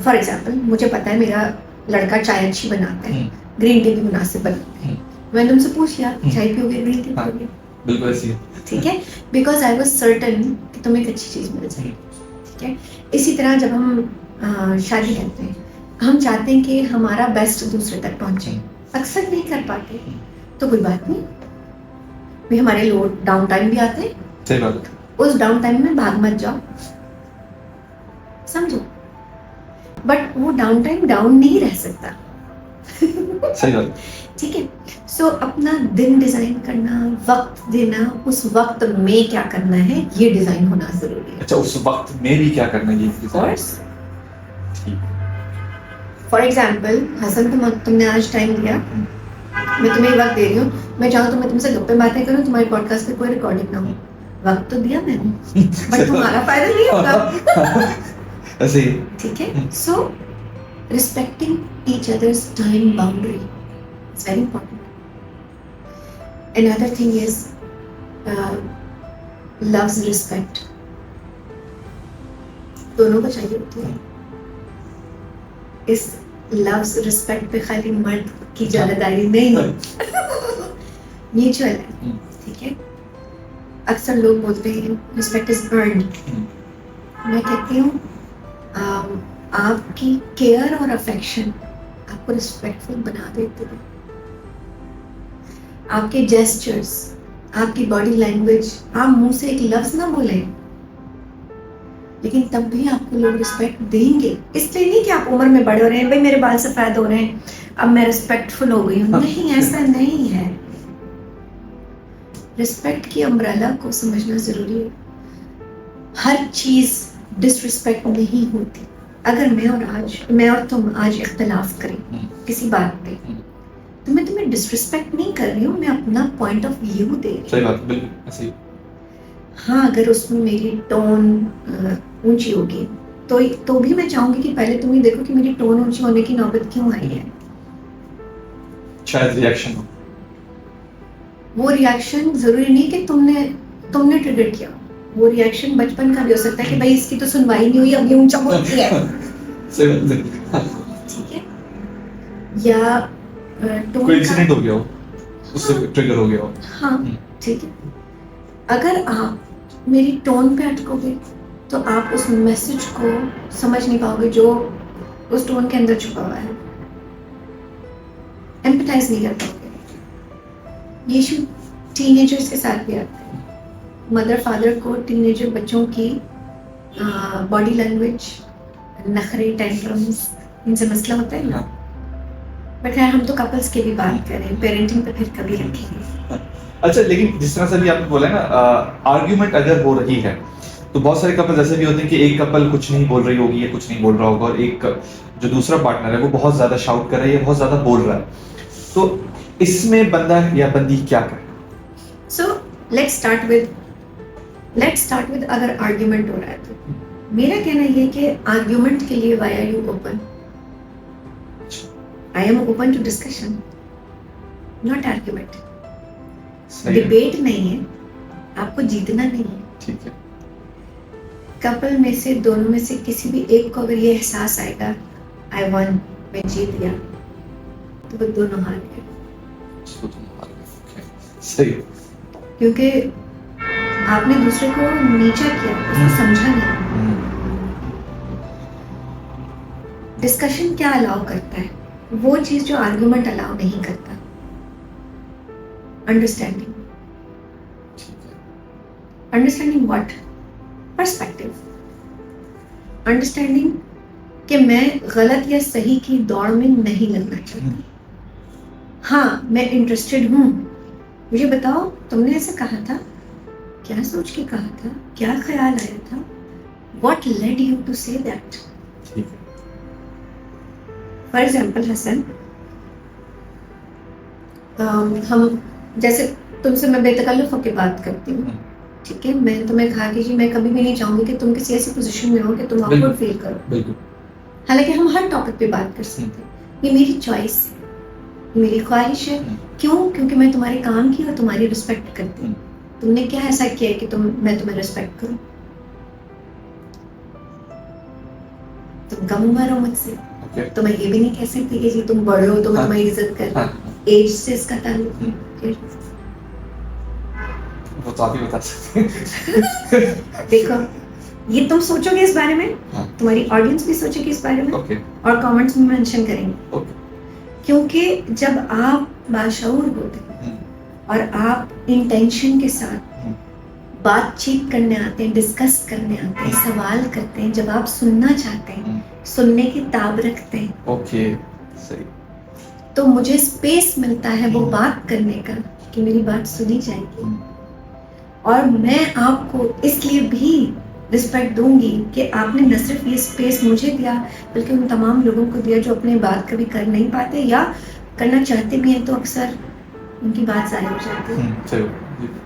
फॉर एग्जांपल, मुझे पता है मेरा लड़का चाय अच्छी बनाता है, ग्रीन टी भी मुनासिब बनाता है। मैंने तुमसे पूछ लिया चाय पियोगे, ग्रीन टी पियोगे?
बिल्कुल ऐसी है,
ठीक है, बिकॉज आई वाज सर्टेन कि तुम्हें एक अच्छी चीज मिल जाएगी, ठीक है। इसी तरह जब हम शादी करते हैं, हम चाहते हैं कि हमारा बेस्ट दूसरे तक पहुंचे, अक्सर नहीं कर पाते, तो कोई बात नहीं भाई, हमारे लो डाउन टाइम भी आते हैं।
सही बात है।
उस डाउन टाइम में भाग मत जाओ, समझो, बट वो डाउन टाइम डाउन नहीं रह सकता
सही बात,
ठीक है। सो अपना दिन डिजाइन करना, वक्त देना, उस वक्त में क्या करना है ये डिजाइन होना जरूरी है।
अच्छा, उस वक्त में भी क्या करना है ये
फॉर एग्जाम्पल, हसन तुमने आज टाइम दिया, मैं तुम्हें वक्त दे रही हूँ, मैं चाहूँ तो मैं तुमसे गप्पे बातें करूँ, तुम्हारी पॉडकास्ट पे कोई रिकॉर्डिंग ना हो, वक्त तो दिया मैंने, बट तुम्हारा फायदा नहीं होगा,
ऐसे ही,
ठीक है। So respecting each others time boundary is very important. Another thing is love's respect. दोनों को चाहिए होती है। इस लव्स रिस्पेक्ट पे खाली मर्द की ज़्यादादारी नहीं है, म्यूचुअल है, ठीक है। अक्सर लोग बोलते हैं रिस्पेक्ट इज अर्न्ड, मैं कहती हूँ आपकी केयर और अफेक्शन आपको रिस्पेक्टफुल बना देते हैं। आपके जेस्चर्स, आपकी बॉडी लैंग्वेज, आप मुंह से एक लफ्ज ना बोलें, लेकिन तब भी आपको लोग रिस्पेक्ट देंगे। इसलिए नहीं कि आप उम्र में बड़े हो रहे हैं, भाई मेरे बाल सफेद हो रहे हैं अब मैं रिस्पेक्टफुल हो गई हूँ, नहीं, ऐसा नहीं है। रिस्पेक्ट की अम्ब्रेला को समझना जरूरी है। हर चीज डिसरिस्पेक्ट नहीं होती। अगर मैं और तुम आज इख्तलाफ करें किसी बात पे, तो मैं तुम्हें डिसरिस्पेक्ट नहीं कर रही हूँ, मैं अपना पॉइंट ऑफ व्यू दे रही हूँ।
सही बात, बिल्कुल ऐसे ही।
हाँ, अगर उसमें मेरी टोन ऊंची होगी तो भी मैं चाहूंगी कि पहले तुम ही देखो कि मेरी टोन ऊंची होने की नौबत क्यों आई है।
शायद रिएक्शन हो,
वो रिएक्शन जरूरी नहीं कि तुमने ट्रिगर किया, वो रिएक्शन बचपन का भी हो सकता है कि भाई इसकी तो सुनवाई नहीं हुई, अब ये ऊंचा बोलती है,
सही बात है।
ठीक है। या टोन
कोई इंसिडेंट हो गया हो, उससे ट्रिगर हो गया हो।
हाँ, ठीक है। अगर आप मेरी टोन पे अटकोगे तो आप उस मैसेज को समझ नहीं पाओगे जो उस टोन के अंदर छुपा हुआ है, एम्पैथाइज नहीं कर पाओगे। ये इशू टीनेजर्स के साथ भी आता है। मदर फादर को टीनेजर बच्चों की बॉडी लैंग्वेज, नखरे, टेंट्रम्स, इनसे मसला होता है ना। बट खैर हम तो कपल्स की भी बात करें, पेरेंटिंग पे फिर कभी रखेंगे।
अच्छा, लेकिन जिस तरह से भी आपने बोला है ना, आर्ग्यूमेंट अगर हो रही है तो बहुत सारे कपल ऐसे भी होते हैं कि एक कपल कुछ नहीं बोल रही होगी या कुछ नहीं बोल रहा होगा, और एक जो दूसरा पार्टनर है वो बहुत ज्यादा शाउट कर रहा है या बहुत ज्यादा बोल रहा है, तो इसमें बंदा या बंदी क्या करे?
सो लेट्स स्टार्ट विद अगर आर्ग्यूमेंट हो रहा है तो मेरा कहना ये है कि आर्ग्यूमेंट के लिए why are you open? I am open to discussion, not argument. Debate नहीं है, आपको जीतना नहीं है,
ठीक है।
कपल में से दोनों में से किसी भी एक को अगर ये एहसास आएगा आई वन, मैं जीत गया, तो वो दोनों हार गए।
सही।
क्योंकि आपने दूसरे को नीचा किया, उसको समझा नहीं। डिस्कशन क्या अलाउ करता है? वो चीज जो आर्गुमेंट अलाउ नहीं करता, understanding. Understanding what? Perspective. Understanding कि मैं गलत या सही की दौड़ में नहीं लगना चाहती। हाँ, मैं इंटरेस्टेड हूँ, मुझे बताओ तुमने ऐसा कहा था, क्या सोच के कहा था, क्या ख्याल आया था, what led you to say that?
ठीक है।
फॉर एग्जाम्पल हसन, हम जैसे तुमसे मैं बेतकल्लुफ होकर बात करती हूँ, ठीक है, मैं तुम्हें कहा कि जी मैं कभी भी नहीं चाहूंगी कि तुम किसी ऐसी पोजीशन में हो कि तुम ऑकवर्ड फील करो।
बिल्कुल।
हालांकि हम हर टॉपिक पे बात कर सकते हैं, ये मेरी चॉइस है, मेरी ख्वाहिश है। क्यों? क्योंकि मैं तुम्हारे काम की और तुम्हारी रिस्पेक्ट करती हूँ। तुमने क्या ऐसा किया है कि मैं तुम्हें रिस्पेक्ट करूं? तुम कम उम्र हो मुझसे, तो मैं ये भी नहीं कह सकती कि जी तुम बड़े हो तो मैं तुम्हारी इज्जत कर। एज से इसका ताल्लुक है।
वो तो आप ही बता सकते हैं।
देखो, ये तुम सोचोगे इस बारे में, तुम्हारी ऑडियंस भी सोचेगी इस बारे में, और कमेंट्स में मेंशन करेंगे। क्योंकि जब आप बाशऊर होते हैं और आप इंटेंशन के साथ बातचीत करने आते हैं, डिस्कस करने आते हैं, सवाल करते हैं, जब आप सुनना चाहते हैं, सुनने की ताब रखते हैं,
ओके, सही,
तो मुझे स्पेस मिलता है वो बात करने का कि मेरी बात सुनी जाएगी। और मैं आपको इसलिए भी रिस्पेक्ट दूंगी कि आपने न सिर्फ ये स्पेस मुझे दिया, बल्कि उन तमाम लोगों को दिया जो अपनी बात कभी कर नहीं पाते या करना चाहते भी हैं तो अक्सर उनकी बात जाहिर हो जाती है,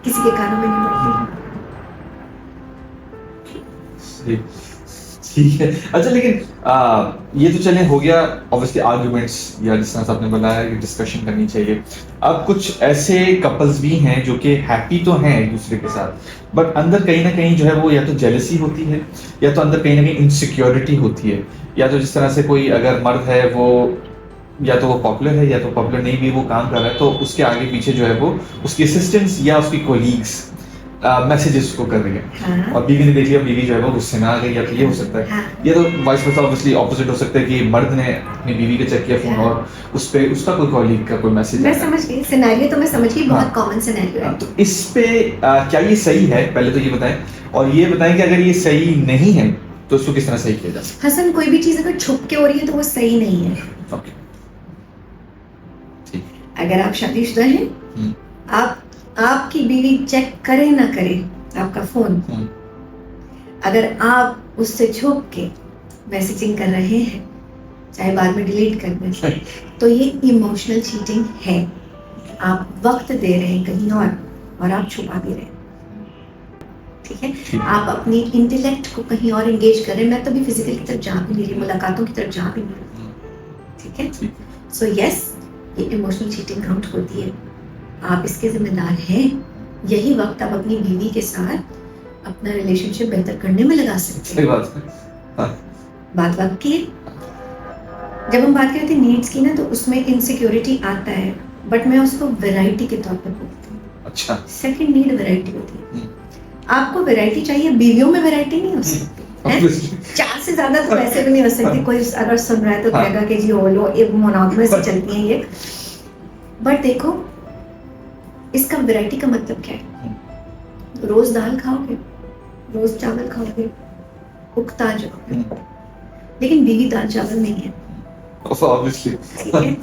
किसी के कानों में नहीं पड़ती।
ठीक है। अच्छा लेकिन ये तो चले हो गया ऑब्वियसली आर्ग्यूमेंट्स या जिस तरह से आपने बताया कि डिस्कशन करनी चाहिए। अब कुछ ऐसे कपल्स भी हैं जो कि हैप्पी तो हैं एक दूसरे के साथ बट अंदर कहीं ना कहीं जो है वो या तो जेलसी होती है या तो अंदर कहीं ना कहीं इनसिक्योरिटी होती है, या तो जिस तरह से कोई अगर मर्द है वो या तो वो पॉपुलर है या तो पॉपुलर नहीं भी वो काम कर रहा है तो उसके आगे पीछे जो है वो उसकी असिस्टेंट्स या उसकी कोलीग्स मैसेजेस को कर रही है
हाँ।
और बीवी ने देख लिया, बीवी जो है वो गुस्से में आ गई, या तो ये हो सकता है
हाँ।
ये तो वाइस वर्सा ऑब्वियसली ऑपोजिट हो सकता है कि मर्द ने अपनी बीवी का चेक किया फोन
हाँ।
और उस पे उसका कोई कॉलीग का कोई मैसेज
मैं समझ गई सिनेरियो, तो मैं समझ गई, बहुत
हाँ।
कॉमन सिनेरियो है।
तो इस पे क्या ये सही है, पहले तो ये बताएं, और ये बताएं कि अगर ये सही नहीं है तो इसको किस तरह सही किया जा सकता
हसन, कोई भी चीज अगर छुप के हो रही है तो वो सही नहीं है।
है? ओके ठीक।
अगर आप शादीशुदा हैं,
हम्म,
आपकी बीवी चेक करे ना करे आपका फोन,
हम्म,
अगर आप उससे छुप के मैसेजिंग कर रहे हैं, चाहे बाद में डिलीट कर दें, तो ये इमोशनल चीटिंग है। आप वक्त दे रहे हैं कहीं और आप छुपा भी रहे हैं। ठीक है,
ठीक।
आप अपनी इंटेलेक्ट को कहीं और एंगेज कर रहे हैं। मैं तो भी फिजिकल की तरफ जा भी नहीं रही, मुलाकातों की तरफ जा भी नहीं रही। ठीक है,
ठीक।
सो यस, ये इमोशनल चीटिंग काउंट होती है। आप इसके जिम्मेदार हैं। यही वक्त आप अपनी बीवी के साथ अपना रिलेशनशिप बेहतर करने में लगा सकते
सही
हैं।
बात है। हाँ,
बात की जब हम बात करते हैं नीड्स की ना, तो उसमें इनसिक्योरिटी आता है, बट मैं उसको वैरायटी के तौर पर बोलती हूँ।
अच्छा।
सेकंड नीड वैरायटी होती है।
हम्म,
आपको वैरायटी चाहिए, बीवियों में वैरायटी नहीं हो सकती है।
obviously।
4 से ज्यादा तो वैसे भी नहीं हो सकती। कोई अगर सुन रहा है तो
हाँ।
कहेगा कि जी ओ लो, एक मोनोगमस से चलती है ये। बट देखो, इसका वैरायटी का मतलब क्या है? रोज दाल खाओगे, रोज चावल खाओगे, उगता जाओगे,
हम्म,
लेकिन बीवी दाल चावल नहीं है।
obviously।
ठीक है,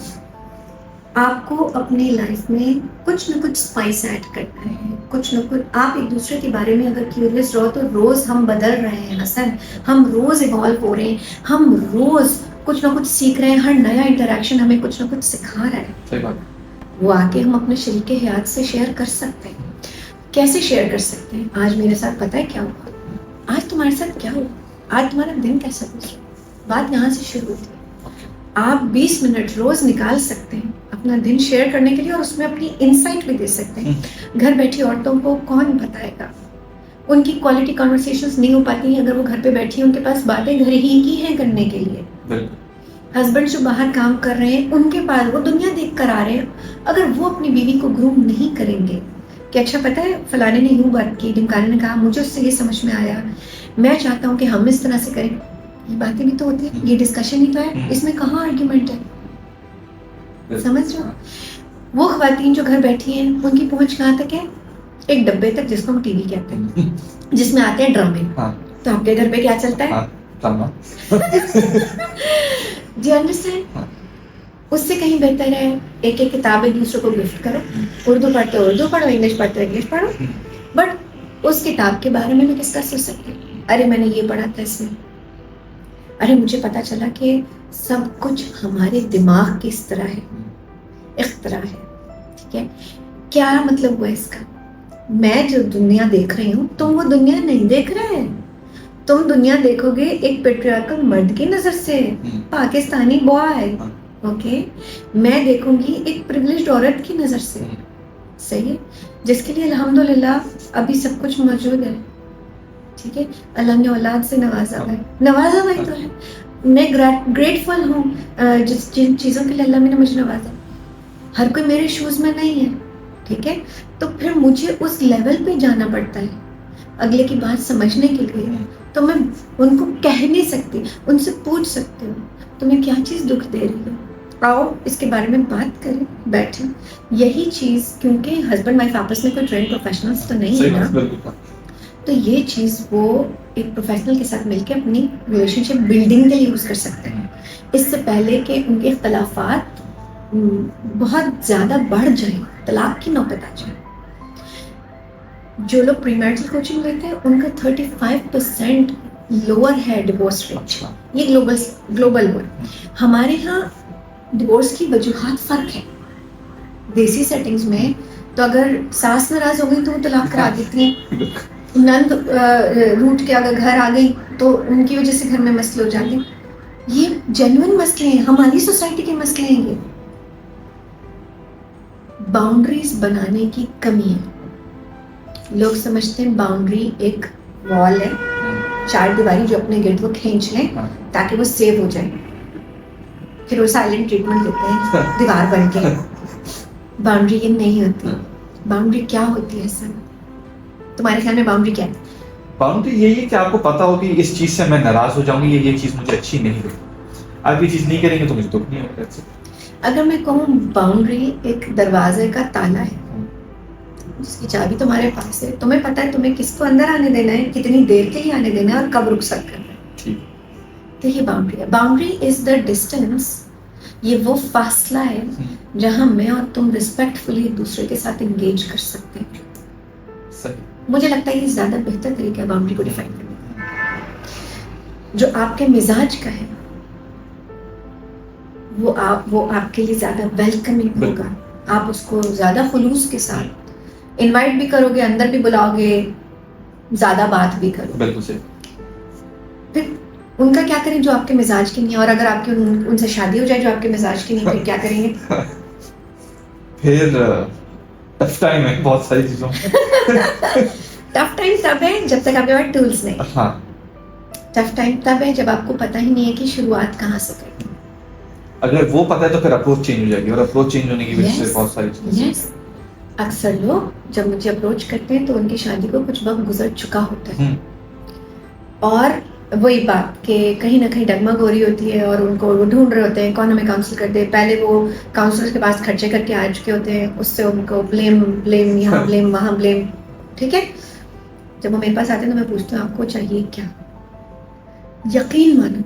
आपको अपनी लाइफ में कुछ न कुछ स्पाइस ऐड करना है, कुछ न कुछ। आप एक दूसरे के बारे में अगर क्यूरियस रहो तो रोज हम बदल रहे हैं हसन, हम रोज इवॉल्व हो रहे हैं, हम रोज कुछ ना कुछ सीख रहे हैं। हर नया इंटरेक्शन हमें कुछ ना कुछ सिखा रहा है।
सही बात।
वो आके हम अपने शरीक के हयात से शेयर कर सकते हैं। कैसे शेयर कर सकते हैं? आज मेरे साथ पता है क्या हुआ, आज तुम्हारे साथ क्या हुआ, आज तुम्हारा दिन कैसा गुजरा। बात यहाँ से शुरू होती है। आप 20 मिनट रोज निकाल सकते हैं अपना दिन शेयर करने के लिए, और उसमें अपनी इंसाइट भी दे सकते हैं। घर बैठी औरतों को कौन बताएगा? उनकी क्वालिटी कॉन्वर्सेशंस नहीं हो पाती हैं अगर वो घर पे बैठी हैं, उनके पास बातें घर ही की हैं करने के लिए।
बिल्कुल।
हस्बैंड जो बाहर काम कर रहे हैं, उनके पास वो दुनिया देख कर आ रहे हैं। अगर वो अपनी बीवी को ग्रूम नहीं करेंगे कि अच्छा पता है फलाने ने यूं बात की, ढिमकाने ने कहा, मुझे उससे ये समझ में आया, मैं चाहता हूँ कि हम इस तरह से करें, ये बातें भी तो होती है, ये डिस्कशन ही तो है, इसमें कहाँ आर्ग्यूमेंट है? समझ रहे हो? वो ख्वातीन जो घर बैठी हैं, उनकी पहुंच कहाँ तक है? एक डब्बे तक, जिसको हम टीवी कहते हैं, जिसमें आते हैं ड्रामे।
हाँ।
तो आपके घर पे क्या चलता है?
हाँ, ड्रामा।
Do you understand?
हाँ।
उससे कहीं बेहतर है एक एक किताब एक दूसरे को गिफ्ट करो। उर्दू पढ़ते हो उर्दू पढ़ो, इंग्लिश पढ़ते हो इंग्लिश पढ़ो। बट उस किताब के बारे में डिस्कस हो सकते हैं। अरे मैंने ये पढ़ा था इसमें, अरे मुझे पता चला कि सब कुछ हमारे दिमाग की इस तरह है, इख्तरा है। ठीक है, क्या मतलब हुआ इसका? मैं जो दुनिया देख रही हूँ, तुम वो दुनिया नहीं देख रहे हैं। तुम दुनिया देखोगे एक पेट्रियार्कल मर्द की नजर से, पाकिस्तानी बॉय। ओके, मैं देखूंगी एक प्रिविलेज्ड औरत की नजर से। सही है, जिसके लिए अल्हम्दुलिल्लाह अभी सब कुछ मौजूद है। ठीक है, अल्लाह ने औलाद से नवाजा हुआ है, नवाजा हुआ ही तो है। मैं ग्रेटफुल हूँ जिन चीज़ों के लिए अल्लाह ने मुझे नवाजा। हर कोई मेरे शूज में नहीं है। ठीक है, तो फिर मुझे उस लेवल पे जाना पड़ता है अगले की बात समझने के लिए। तो मैं उनको कह नहीं सकती, उनसे पूछ सकती हूँ तुम्हें क्या चीज़ दुख दे रही है, आओ इसके बारे में बात करें, बैठें। यही चीज़, क्योंकि हस्बैंड वाइफ आपस में कोई ट्रेंड प्रोफेशनल्स तो नहीं है ना, तो ये चीज़ वो एक प्रोफेशनल के साथ मिलकर अपनी रिलेशनशिप बिल्डिंग के लिए यूज़ कर सकते हैं, इससे पहले कि उनके इख्तलाफात बहुत ज़्यादा बढ़ जाए, तलाक की नौबत आ जाए। जो लोग प्रीमैरिटल कोचिंग लेते हैं उनका 35% लोअर है डिवोर्स रेट। ये ग्लोबल हुआ। हमारे यहाँ डिवोर्स की वजूहात फ़र्क है। देसी सेटिंग्स में तो अगर सास नाराज हो गई तो वो तलाक करा देती हैं। नंद रूट के अगर घर आ गई तो उनकी वजह से घर में मसले हो जाते हैं। ये जेन्युइन मसले हैं, हमारी सोसाइटी के मसले हैं ये। बाउंड्रीज बनाने की कमी है। लोग समझते हैं बाउंड्री एक वॉल है, चार दीवारी जो अपने गिर्द वो खींच लें ताकि वो सेव हो जाए, फिर वो साइलेंट ट्रीटमेंट देते हैं दीवार बन के। बाउंड्री ये नहीं होती। बाउंड्री क्या होती है सर? तुम्हारे ख्याल में बाउंड्री क्या है?
बाउंड्री यही है कि आपको पता हो कि इस चीज से मैं नाराज हो जाऊंगी, ये चीज मुझे अच्छी नहीं लगी। आप ये चीज नहीं करेंगे तो मुझे दुख नहीं होगा।
अगर मैं कहूँ बाउंड्री एक दरवाजे का ताला है जिसकी चाबी तुम्हारे पास है, तुम्हें पता है तुम्हें किसको अंदर आने देना है, कितनी देर के लिए आने देना है और कब रुखसत करना है।
ठीक।
तो ये बाउंड्री है। बाउंड्री इज द डिस्टेंस, ये वो फासला है जहां मैं और तुम रिस्पेक्टफुली एक दूसरे के साथ एंगेज कर सकते हैं।
सही।
मुझे लगता है ये ज्यादा बेहतर तरीका है बाउंड्री को डिफाइन करने का। जो आपके मिजाज का है वो आपके लिए ज्यादा वेलकमिंग होगा। आप उसको ज्यादा खुलूस के साथ इनवाइट भी करोगे, अंदर भी बुलाओगे, ज्यादा बात भी करोगे।
बिल्कुल सही।
फिर उनका क्या करें जो आपके मिजाज की नहीं है? और अगर आपकी उनसे शादी हो जाए जो आपके मिजाज की नहीं, फिर क्या करेंगे?
फिर टफ टाइम है बहुत सारी चीजों में।
टफ टाइम तब है जब तक आपके पास टूल्स नहीं।
हाँ।
टफ टाइम तब है जब आपको पता ही नहीं है कि शुरुआत कहाँ से करें।
अगर वो पता है तो फिर अप्रोच चेंज हो जाएगी, और अप्रोच चेंज होने की वजह से बहुत सारी चीजें।
यस, अक्सर लोग जब मुझे अप्रोच करते हैं तो उनकी शादी को कुछ वक्त गुजर चुका होता है, और वही बात कि कहीं ना कहीं डगमग हो रही होती है और उनको वो ढूंढ रहे होते हैं कौन हमें काउंसिल कर दे। पहले वो काउंसलर के पास खर्चे करके आ चुके होते हैं, उससे उनको ब्लेम यहाँ ब्लेम वहाँ ब्लेम। ठीक है, जब वो मेरे पास आते हैं तो मैं पूछती हूँ आपको चाहिए क्या? यकीन मानो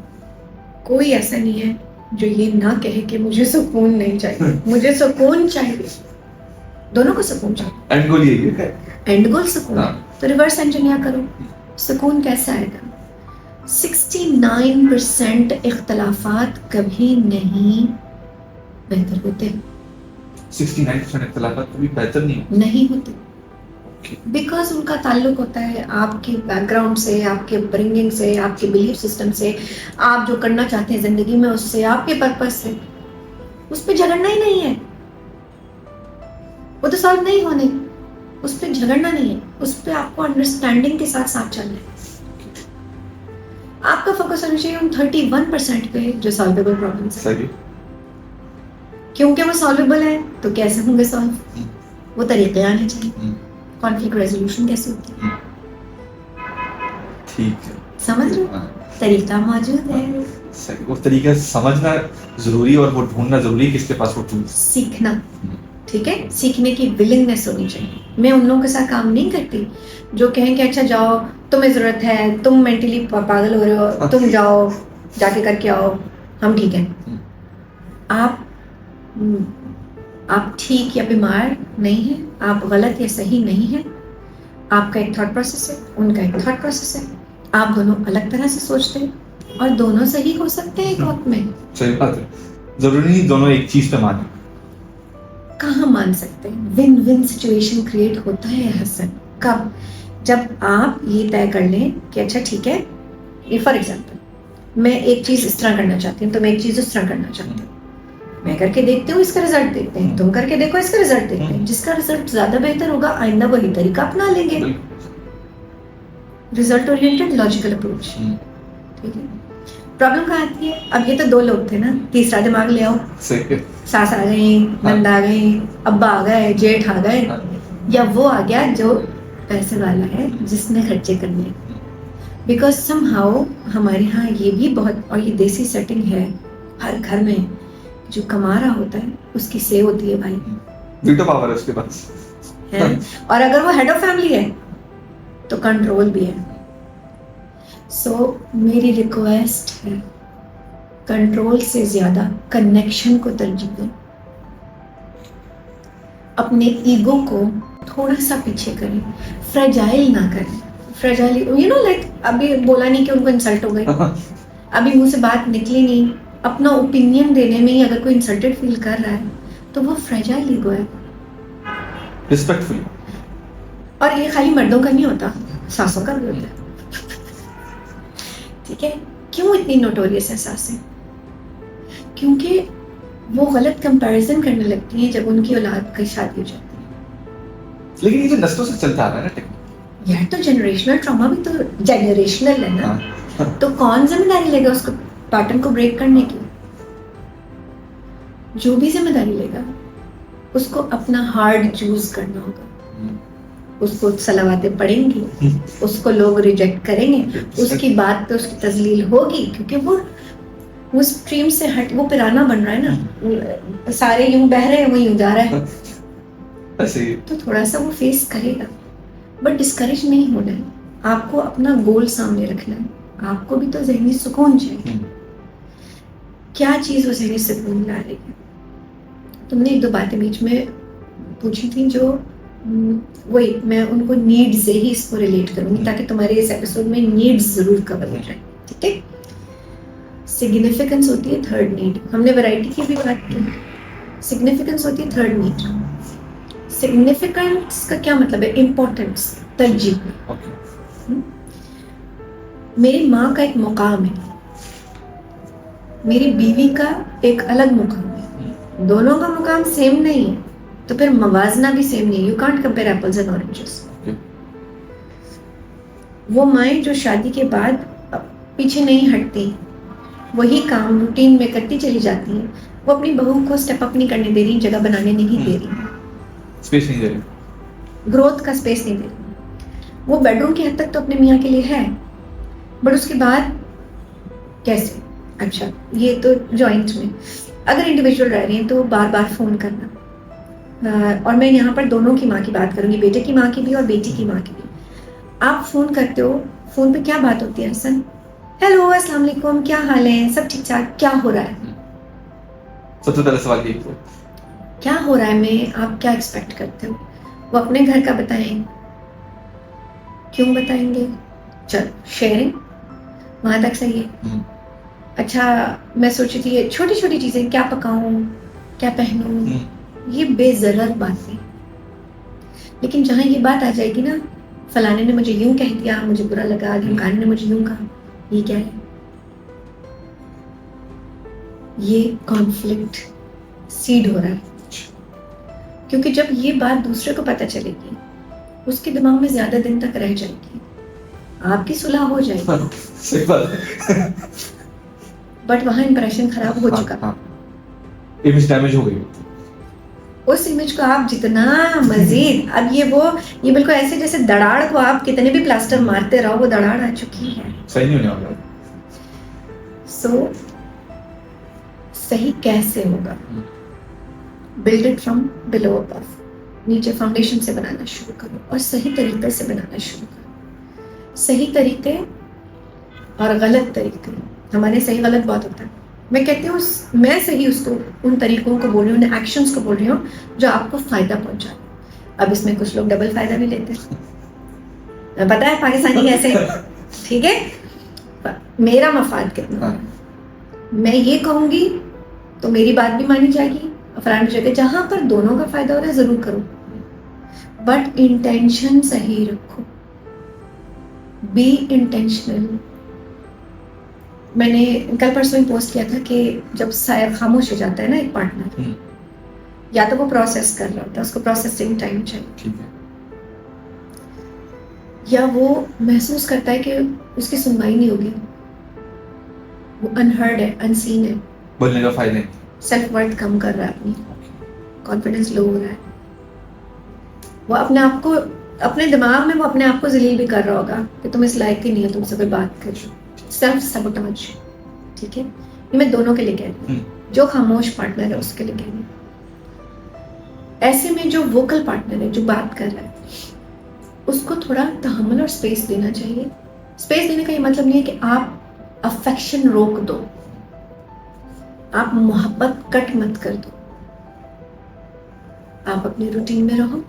कोई ऐसा नहीं है जो ये ना कहे कि मुझे सुकून नहीं चाहिए, मुझे सुकून चाहिए। दोनों को सुकून चाहिए।
एंड गोल यही है।
एंड गोल सुकून।
हाँ।
तो रिवर्स इंजीनियर करो, सुकून कैसा आएगा? 69% इख्तलाफात कभी नहीं बेहतर होते।
69% इख्तिलाफात कभी बेहतर
नहीं होते बिकॉज उनका ताल्लुक होता है आपके बैकग्राउंड से, आपके अपब्रिंगिंग से, आपके बिलीफ सिस्टम से, आप जो करना चाहते हैं जिंदगी में उससे, आपके पर्पस से। उस पर झगड़ना ही नहीं है, वो तो सॉल्व नहीं होने। उस पर झगड़ना नहीं है, उस पर आपको अंडरस्टैंडिंग के साथ साथ चलना है। आपका फोकस होना चाहिए उन 31% पे जो सॉल्वेबल प्रॉब्लम्स है।
सही।
क्योंकि वो सॉल्वेबल है तो कैसे होंगे सॉल्व? वो तरीके आने चाहिए। कॉन्फ्लिक्ट रेजोल्यूशन कैसे होती है?
ठीक है,
समझ रहे हो? तरीका मौजूद है।
सही। वो तरीका समझना जरूरी और वो ढूंढना जरूरी है किसके पास वो टूल्स।
सीखना, ठीक है, सीखने की विलिंगनेस होनी चाहिए। मैं उन लोगों के साथ काम नहीं करती जो कहें कि अच्छा जाओ, तुम्हें जरूरत है, तुम मेंटली पागल हो रहे हो, तुम जाओ जाके करके आओ, हम ठीक हैं। आप ठीक या बीमार नहीं है, आप गलत या सही नहीं है। आपका एक थॉट प्रोसेस है, उनका एक थॉट प्रोसेस है, आप दोनों अलग तरह से सोचते हैं और दोनों सही हो सकते हैं एक वक्त में।
सही बात है, जरूरी नहीं दोनों एक चीज पे माने।
कहाँ मान सकते हैं? विन विन सिचुएशन क्रिएट होता है हसन कब? जब आप ये तय कर लें कि अच्छा ठीक है, ये फॉर एग्जांपल मैं एक चीज इस तरह करना चाहती हूँ तो मैं एक चीज उस तरह करना चाहती हूँ। मैं करके देखती हूँ, इसका रिजल्ट देखते हैं, तुम करके देखो, इसका रिजल्ट देखते हैं। जिसका रिजल्ट ज्यादा बेहतर होगा आइंदा वही तरीका अपना लेंगे। Result oriented logical approach. ठीक है, प्रॉब्लम कहाँ आती है? अब ये तो दो लोग थे ना, तीसरा दिमाग ले आओ।
सही।
सास आ गई, नंद आ गई, अब्बा आ गए, जेठ आ गए, या वो आ गया जो पैसे वाला है जिसने खर्चे करने। बिकॉज समहाउ हमारे यहाँ ये भी बहुत, और ये देसी सेटिंग है हर घर में, जो कमा रहा होता है उसकी से होती है भाई,
वीटो पावर है उसके पास
है। और अगर वो हेड ऑफ फैमिली है तो कंट्रोल भी है। सो मेरी रिक्वेस्ट है, कंट्रोल से ज्यादा कनेक्शन को तरजीह दें। अपने ईगो को थोड़ा सा पीछे करें, फ्रेजाइल ना करें। फ्रेजाइल यू नो लाइक अभी बोला नहीं कि उनको इंसल्ट हो गई, अभी मुंह से बात निकली नहीं, अपना ओपिनियन देने में ही अगर कोई इंसल्टेड फील कर रहा है तो वो फ्रेजाइल ईगो है।
रिस्पेक्टफुल।
और ये खाली मर्दों का नहीं होता, सासों का भी होता है, ठीक है। क्यों इतनी नोटोरियस है सासें? क्योंकि वो गलत कंपैरिजन करने लगती हैं जब उनकी औलाद की शादी हो जाती है।
लेकिन ये जो नस्लों से चलता आ रहा है ना टेक्निक,
यार तो जनरेशनल ट्रॉमा भी तो जनरेशनल है ना,
हाँ,
तो कौन जिम्मेदारी लेगा उसको पैटर्न को ब्रेक करने की? जो भी जिम्मेदारी लेगा उसको अपना हार्ड चूज करना होगा। उसको सलावातें पढ़ेंगी, उसको लोग रिजेक्ट करेंगे, उसकी बात पे उसकी तजलील होगी, क्योंकि वो स्ट्रीम से हट, वो पिराना बन रहा है ना, सारे यूं बह रहे हैं, वो यूं जा रहा है,
ऐसे ही।
तो थोड़ा सा वो फेस करेगा, बट डिस्करेज नहीं होना है। आपको अपना गोल सामने रखना है, आपको भी तो ज़हनी सुकून चाहिए। क्या चीज़ वो ज़हनी सुकून ला रही है? तुमने एक दो बातें बीच में पूछी थी जो वही मैं उनको नीड्स से ही इसको रिलेट करूंगी, ताकि तुम्हारे इस एपिसोड में नीड्स जरूर कवर हो जाए, ठीक है। सिग्निफिकेंस होती है थर्ड नीड, हमने वैरायटी की भी बात की। सिग्निफिकेंस होती है थर्ड नीड। सिग्निफिकेंस का क्या मतलब है? इम्पोर्टेंस, तरजीह। मेरी माँ का एक मुकाम है, मेरी बीवी का एक अलग मुकाम है, दोनों का मुकाम सेम नहीं है, तो फिर मवाजना भी सेम नहीं है। You can't compare apples and oranges. वो माएँ जो शादी के बाद पीछे नहीं हटती, वही काम रूटीन में करती चली जाती हैं, वो अपनी बहू को स्टेप अप नहीं करने दे रही, जगह बनाने नहीं दे रही,
स्पेस नहीं दे रही,
ग्रोथ का स्पेस नहीं दे रही। वो बेडरूम की हद तक तो अपने मियाँ के लिए है, बट उसके बाद कैसे? अच्छा, ये तो जॉइंट में, अगर इंडिविजुअल रह रही हैं तो बार बार फ़ोन करना, और मैं यहाँ पर दोनों की माँ की बात करूँगी, बेटे की माँ की भी और बेटी की माँ की भी। आप फ़ोन करते हो, फ़ोन पे क्या बात होती है हसन? हेलो, अस्सलाम वालेकुम, क्या हाल है, सब ठीक ठाक, क्या हो रहा है?
सबसे पहला सवाल यही था,
क्या हो रहा है में आप क्या एक्सपेक्ट करते हो? वो अपने घर का बताएं, क्यों बताएंगे? चलो, शेयरिंग वहाँ तक सही है। अच्छा, मैं सोची थी ये छोटी छोटी चीज़ें, क्या पकाऊं, क्या पहनूं, ये बेज़रूरत बातें। लेकिन जहाँ ये बात आ जाएगी ना, फलाने ने मुझे यूं कह दिया, मुझे बुरा लगा, ढमकाने ने मुझे यूं कहा, ये क्या है? ये कॉन्फ्लिक्ट सीड हो रहा है। क्योंकि जब ये बात दूसरे को पता चलेगी, उसके दिमाग में ज्यादा दिन तक रह जाएगी, आपकी सुलह हो जाएगी,
सही बात है।
बट वहां इंप्रेशन खराब हो चुका,
इमेज डैमेज हो गई।
उस इमेज को आप जितना मजीद, अब ये बिल्कुल ऐसे जैसे दराड़ को आप कितने भी प्लास्टर मारते रहो, वो दराड़ आ चुकी है,
सही नहीं होने वाला।
सो सही कैसे होगा? Build it from below above, नीचे फाउंडेशन से बनाना शुरू करो और सही तरीके से बनाना शुरू करो। सही तरीके और गलत तरीके, हमारे सही गलत बहुत होता है। मैं कहती हूँ मैं सही उसको, उन तरीकों को बोल रही हूँ, उन एक्शंस को बोल रही हूँ जो आपको फायदा पहुंचाए। अब इसमें कुछ लोग डबल फायदा भी लेते हैं, पता है पाकिस्तानी कैसे, ठीक है। मेरा मफाद कितना है, मैं ये कहूंगी तो मेरी बात भी मानी जाएगी, फलानी जगह जहां पर दोनों का फायदा हो रहा है जरूर करो, बट इंटेंशन सही रखो, बी इंटेंशनल। मैंने कल परसों ही पोस्ट किया था कि जब शायद खामोश हो जाता है ना एक पार्टनर, या तो वो प्रोसेस कर रहा होता है, उसको प्रोसेसिंग टाइम चाहिए, या वो महसूस करता है कि उसकी सुनवाई नहीं होगी, वो अनहर्ड है, अनसीन है,
बोलने का फायदा नहीं,
सेल्फ वर्थ कम कर रहा है, अपनी कॉन्फिडेंस लो हो रहा है, वो अपने आप को, अपने दिमाग में वो अपने आप को जलील भी कर रहा होगा कि तुम इस लायक ही नहीं हो तुमसे कोई बात कर। सेल्फ सबोटाज, ठीक है। ये मैं दोनों के लिए कह रही हूँ, जो खामोश पार्टनर है उसके लिए कह रही हूँ। ऐसे में जो वोकल पार्टनर है, जो बात कर रहा है, उसको थोड़ा तहम्मुल और स्पेस देना चाहिए। स्पेस देने का ये मतलब नहीं है कि आप अफेक्शन रोक दो, आप मोहब्बत कट मत कर दो, आप अपनी रूटीन में रहो।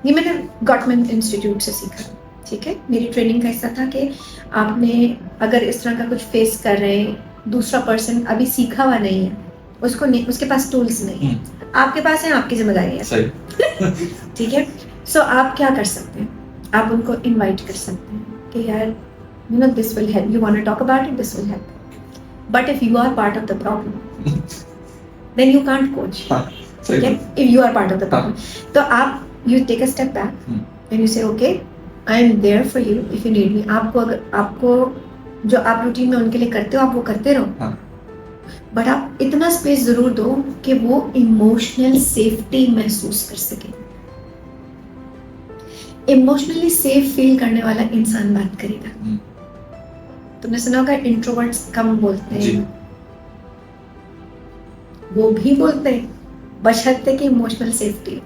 ये मैंने गॉटमैन इंस्टीट्यूट से सीखा, ठीक है। मेरी ट्रेनिंग का हिस्सा था कि आपने अगर इस तरह का कुछ फेस कर रहे हैं, दूसरा पर्सन अभी सीखा हुआ नहीं है, उसको नहीं, उसके पास टूल्स नहीं है, आपके पास है, आपकी जिम्मेदारी है,
सही।
ठीक है। सो आप क्या कर सकते हैं? आप उनको इनवाइट कर सकते हैं कि यार you know this will help, you want to talk about it, this will help. But if you are part of the problem then you can't coach. ठीक है, if you are part of the problem तो आप you take a step back and you say okay I am there for you if you need me. आपको जो आप routine में उनके लिए करते हो आप वो करते रहो, बट आप इतना स्पेस जरूर दो कि वो इमोशनल सेफ्टी महसूस कर सके। इमोशनली सेफ फील करने वाला इंसान बात करेगा। तुमने सुना होगा इंट्रोवर्ट्स कम बोलते हैं, वो भी बोलते हैं बशर्ते कि इमोशनल सेफ्टी।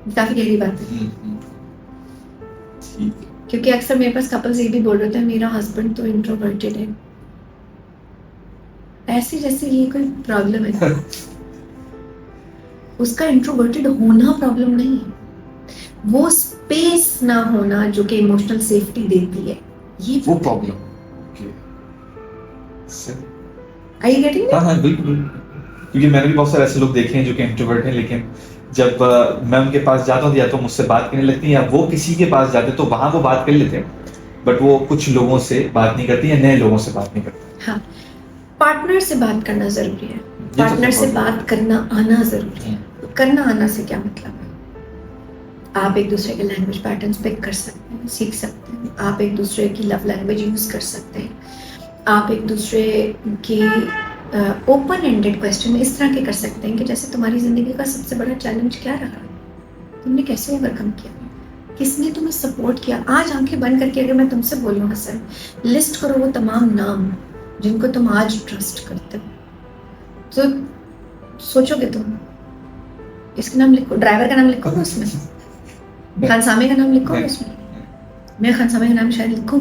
काफी गहरी बात है, क्योंकि अक्सर मेरे पास कपल्स ये भी बोल रहे थे मेरा हस्बैंड तो इंट्रोवर्टेड है, ऐसे जैसे ये कोई प्रॉब्लम है। उसका इंट्रोवर्टेड होना प्रॉब्लम नहीं है, वो स्पेस ना होना जो कि इमोशनल सेफ्टी देती है ये
वो problem.
Are you getting it?
हाँ बिल्कुल, क्योंकि मैंने भी बहुत सारे ऐसे लोग देखे हैं जो कि इंट्रोवर्ट हैं, लेकिन जब मैं उनके पास जाता हूँ या तो मुझसे बात करने लगती हैं या वो किसी के पास जाते तो वहां वो बात कर लेते हैं, बट वो कुछ लोगों से बात नहीं करती या नए लोगों से बात नहीं करती।
हाँ, पार्टनर से बात करना जरूरी है,
तो
पार्टनर से बात करना आना जरूरी है। करना आना से क्या मतलब है? आप एक दूसरे के लैंग्वेज पैटर्न्स पिक कर सकते हैं, सीख सकते हैं, आप एक दूसरे की लव लैंग्वेज यूज कर सकते हैं, आप एक दूसरे की ओपन एंडेड क्वेश्चन इस तरह के कर सकते हैं कि जैसे तुम्हारी जिंदगी का सबसे बड़ा चैलेंज क्या रहा, तुमने कैसे ओवरकम किया, किसने तुम्हें सपोर्ट किया। आज आंखें बंद करके अगर मैं तुमसे बोलूँ हसन, लिस्ट करो वो तमाम नाम जिनको तुम आज ट्रस्ट करते हो, तो सोचोगे तुम इसका नाम लिखो, ड्राइवर का नाम लिखो उसमें, खानसामे का नाम लिखो उसमें। मैं खानसामे का नाम शायद लिखूं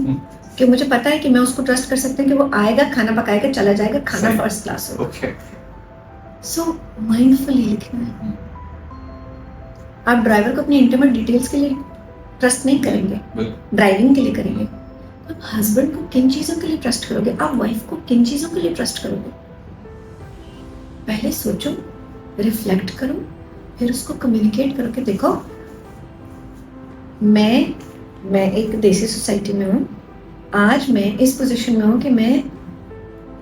कि मुझे पता है कि मैं उसको ट्रस्ट कर सकते हैं कि वो आएगा, खाना पकाएगा, चला जाएगा, खाना फर्स्ट क्लास होगा। सो माइंडफुली लिखना है। आप ड्राइवर को अपनी इंटीमेट डिटेल्स के लिए ट्रस्ट नहीं करेंगे, ड्राइविंग के लिए करेंगे। आप हस्बैंड को किन चीजों के लिए ट्रस्ट करोगे, आप वाइफ को किन चीजों के लिए ट्रस्ट करोगे? पहले सोचो, रिफ्लेक्ट करो, फिर उसको कम्युनिकेट करो कि देखो मैं एक देसी सोसाइटी में हूँ, आज मैं इस पोजीशन में हूँ कि मैं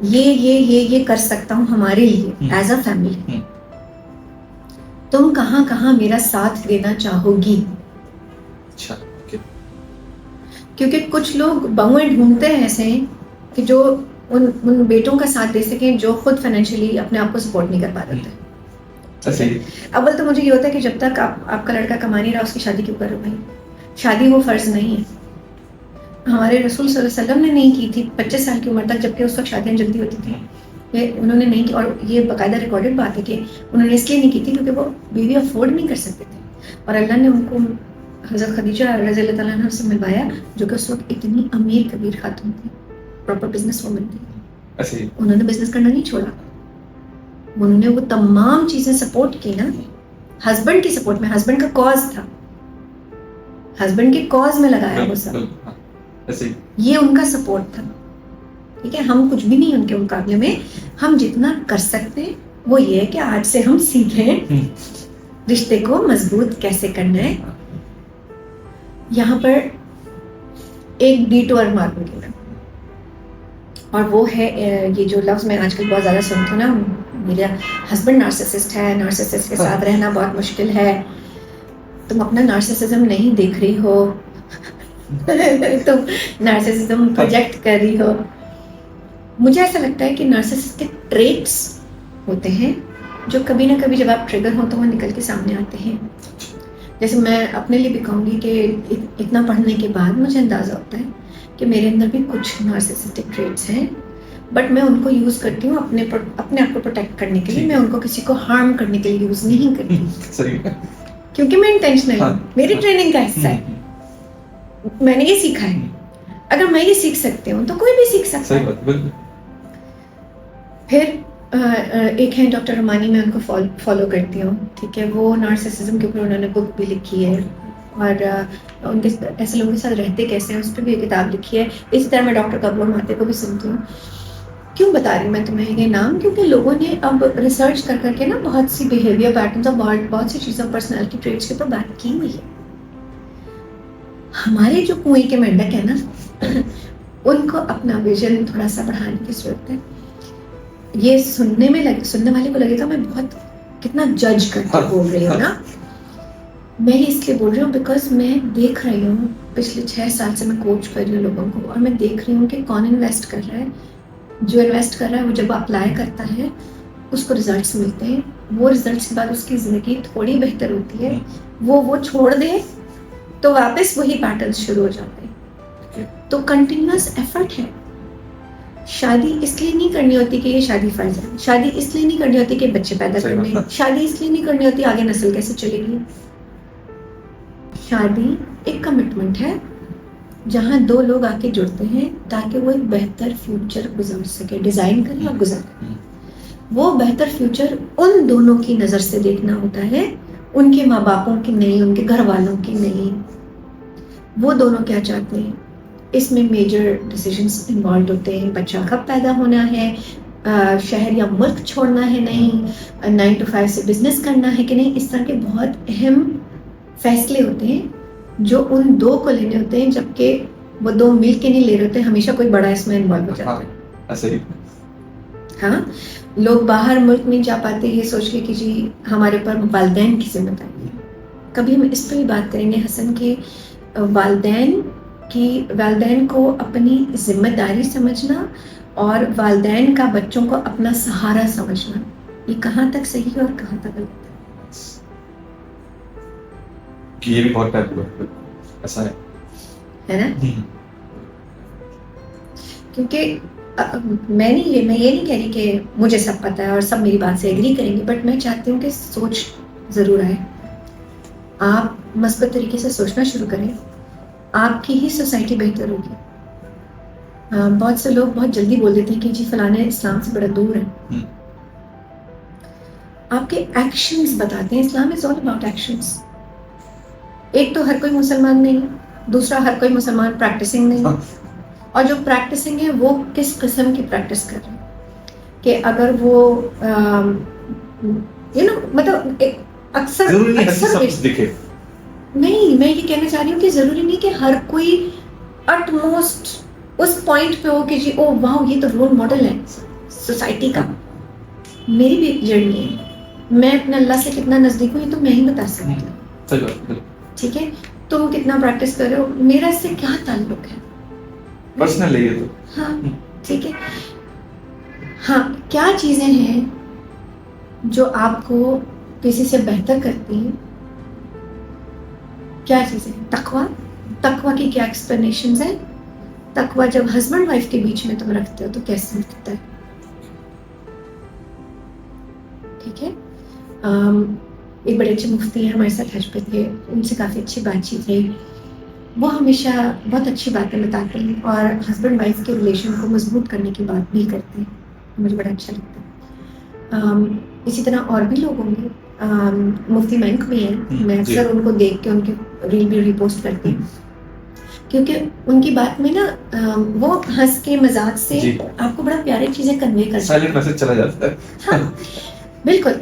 ये कर सकता हूँ हमारे लिए एज अ फैमिली। तुम कहाँ कहाँ मेरा साथ देना चाहोगी?
अच्छा,
क्योंकि कुछ लोग बहुएं ढूंढते हैं ऐसे कि जो उन बेटों का साथ दे सकें जो खुद फाइनेंशियली अपने आप को सपोर्ट नहीं कर पा रहे थे। अव्वल तो मुझे ये होता है कि जब तक आपका लड़का कमा नहीं रहा उसकी शादी क्यों करो भाई? शादी वो फर्ज नहीं है। हमारे रसूल सल्लल्लाहु अलैहि वसल्लम ने नहीं की थी 25 साल की उम्र तक, जबकि उस वक्त शादियां जल्दी होती थी। ये उन्होंने नहीं की, और ये बाकायदा रिकॉर्डेड बात है कि उन्होंने इसलिए नहीं की थी क्योंकि वो बीवी अफोर्ड नहीं कर सकते थे, और अल्लाह ने उनको हज़रत खदीजा रज़ी अल्लाह तआला अन्हा से मिलवाया जो कि उस वक्त इतनी अमीर कबीर खातून थी, प्रॉपर बिजनेस वुमन थी। उन्होंने बिजनेस करना नहीं छोड़ा, उन्होंने वो तमाम चीजें सपोर्ट की ना, हस्बैंड की सपोर्ट में, हस्बैंड का कॉज था, हस्बैंड के कॉज में लगाया वो सब, ये उनका सपोर्ट था। ठीक है, हम कुछ भी नहीं उनके मुकाबले में, हम जितना कर सकते हैं वो ये है कि आज से हम सीखें रिश्ते को मजबूत कैसे करना है। यहाँ पर एक डिटोर मारूंगी मैं, और वो है ये जो लफ्ज मैं आजकल बहुत ज्यादा सुनती हूँ ना, मेरा हस्बैंड नार्सिसिस्ट है, नार्सिसिस्ट के साथ रहना बहुत मुश्किल है, तुम अपना नार्सिसिज्म नहीं देख रही हो तुम नार्सिसिज्म प्रोजेक्ट कर रही हो। मुझे ऐसा लगता है कि नार्सिसिस्ट के ट्रेट्स होते हैं जो कभी ना कभी जब आप ट्रिगर हो तो वो निकल के सामने आते हैं। जैसे मैं अपने लिए भी कहूँगी कि इतना पढ़ने के बाद मुझे अंदाज़ा होता है कि मेरे अंदर भी कुछ नार्सिसिस्टिक ट्रेट्स हैं, बट मैं उनको यूज़ करती हूँ अपने आप को प्रोटेक्ट करने के लिए। मैं उनको किसी को हार्म करने के लिए यूज़ नहीं करती क्योंकि मैं इंटेंशनल हूँ, मेरी ट्रेनिंग का हिस्सा है, मैंने ये सीखा है। अगर मैं ये सीख सकती हूँ तो कोई भी सीख सकता है। फिर एक है डॉक्टर रमानी, मैं उनको फॉलो करती हूँ। ठीक है, वो नार्सिसिज्म के ऊपर उन्होंने बुक भी लिखी है, और उनके ऐसे लोगों के साथ रहते कैसे हैं उस पर भी एक किताब लिखी है। इसी तरह मैं डॉक्टर कबूल माते को भी सुनती हूँ। क्यों बता रही हूँ मैं तुम्हें ये नाम? क्योंकि लोगों ने अब रिसर्च कर करके ना बहुत सी बिहेवियर पैटर्न्स और बहुत सी चीज़ों, पर्सनैलिटी ट्रेट्स के ऊपर बात की हुई है। हमारे जो कुएं के मेंढक है ना उनको अपना विजन थोड़ा सा बढ़ाने की जरूरत है। ये सुनने वाले को लगेगा मैं बहुत कितना जज करके बोल रही हूँ ना। मैं ये इसलिए बोल रही हूँ बिकॉज मैं देख रही हूँ, पिछले 6 साल से मैं कोच कर रही हूँ लोगों को, और मैं देख रही हूँ कि कौन इन्वेस्ट कर रहा है। जो इन्वेस्ट कर रहा है वो जब अप्लाई करता है उसको रिजल्ट्स मिलते हैं, वो रिजल्ट्स के बाद उसकी ज़िंदगी थोड़ी बेहतर होती है, वो छोड़ दे तो वापस वही पैटर्न शुरू हो जाते हैं। तो कंटिन्यूअस एफर्ट है। शादी इसलिए नहीं करनी होती कि ये शादी फर्ज है, शादी इसलिए नहीं करनी होती कि बच्चे पैदा करने हैं, शादी इसलिए नहीं करनी होती आगे नस्ल कैसे चलेगी। शादी एक कमिटमेंट है जहाँ 2 लोग आके जुड़ते हैं ताकि वो एक बेहतर फ्यूचर गुजार सके, डिजाइन करें और गुजारें। वो बेहतर फ्यूचर उन दोनों की नज़र से देखना होता है, उनके माँ बापों की नहीं, उनके घर वालों की नहीं। वो दोनों क्या चाहते हैं, इसमें मेजर डिसीजंस इन्वॉल्व होते हैं। बच्चा कब पैदा होना है, शहर या मुल्क छोड़ना है नहीं, 9 to 5 से बिजनेस करना है कि नहीं, इस तरह के बहुत अहम फैसले होते हैं जो उन 2 को लेने होते हैं, जबकि वो 2 मिल के नहीं ले रहे होते, हमेशा कोई बड़ा इसमें इन्वॉल्व हो जाता है। हाँ, लोग बाहर मुल्क नहीं जा पाते ये सोच के कि जी हमारे ऊपर वालिदैन की जिम्मेदारी है। कभी हम इस पर भी बात करेंगे हसन के वालिदैन को अपनी जिम्मेदारी समझना और वालिदैन का बच्चों को अपना सहारा समझना, ये कहाँ तक सही है और कहाँ तक गलत है।
ये भी बहुत टाइप का ऐसा है
ना। क्योंकि मैं ये नहीं कह रही कि मुझे सब पता है और सब मेरी बात से एग्री करेंगे, बट मैं चाहती हूँ कि सोच जरूर आए। आप मस्बत तरीके से सोचना शुरू करें, आपकी ही सोसाइटी बेहतर होगी। बहुत से लोग बहुत जल्दी बोल देते हैं कि जी फलाने इस्लाम से बड़ा दूर है। आपके एक्शंस बताते हैं। Islam is all about actions. एक तो हर कोई मुसलमान नहीं, दूसरा हर कोई मुसलमान प्रैक्टिसिंग नहीं, और जो प्रैक्टिसिंग है वो किस किस्म की प्रैक्टिस कर रहे हैं कि अगर वो मतलब अक्सर
दिखे
नहीं, मैं ये कहना चाह रही हूँ कि जरूरी नहीं कि हर कोई अटमोस्ट उस पॉइंट पे हो कि जी ओ वाह ये तो रोल मॉडल है सोसाइटी का। मेरी भी एक जर्नी है, मैं अपने अल्लाह से कितना नजदीक हूँ ये तो मैं ही बता सकती हूँ। ठीक है, तुम कितना प्रैक्टिस कर रहे हो, मेरा इससे क्या ताल्लुक है,
पर्सनल है ये तो।
हाँ ठीक है। हाँ, क्या चीजें हैं जो आपको किसी से बेहतर करती हैं, क्या चीजें? तकवा की क्या एक्सप्लेनेशंस है? तकवा जब हस्बैंड वाइफ के बीच में तुम रखते हो तो कैसे दिखता है? ठीक है। एक बड़े अच्छे मुफ्ती हैं हमारे साथ हज पे थे, उनसे काफ़ी अच्छी बातचीत है। वो हमेशा बहुत अच्छी बातें बताते हैं और हस्बैंड वाइफ के रिलेशन को मजबूत करने की बात भी करते हैं, मुझे बड़ा अच्छा लगता है। इसी तरह और भी लोग होंगे, मुफ्ती बैंक भी हैं, मैं अक्सर उनको देख के उनके रील भी रिपोस्ट करती हूँ, क्योंकि उनकी बात में ना वो हंस के मजाक से आपको बड़ा प्यारी चीजें कन्वे करते हैं,
साइलेंट मैसेज चला जाता है।
हाँ बिल्कुल।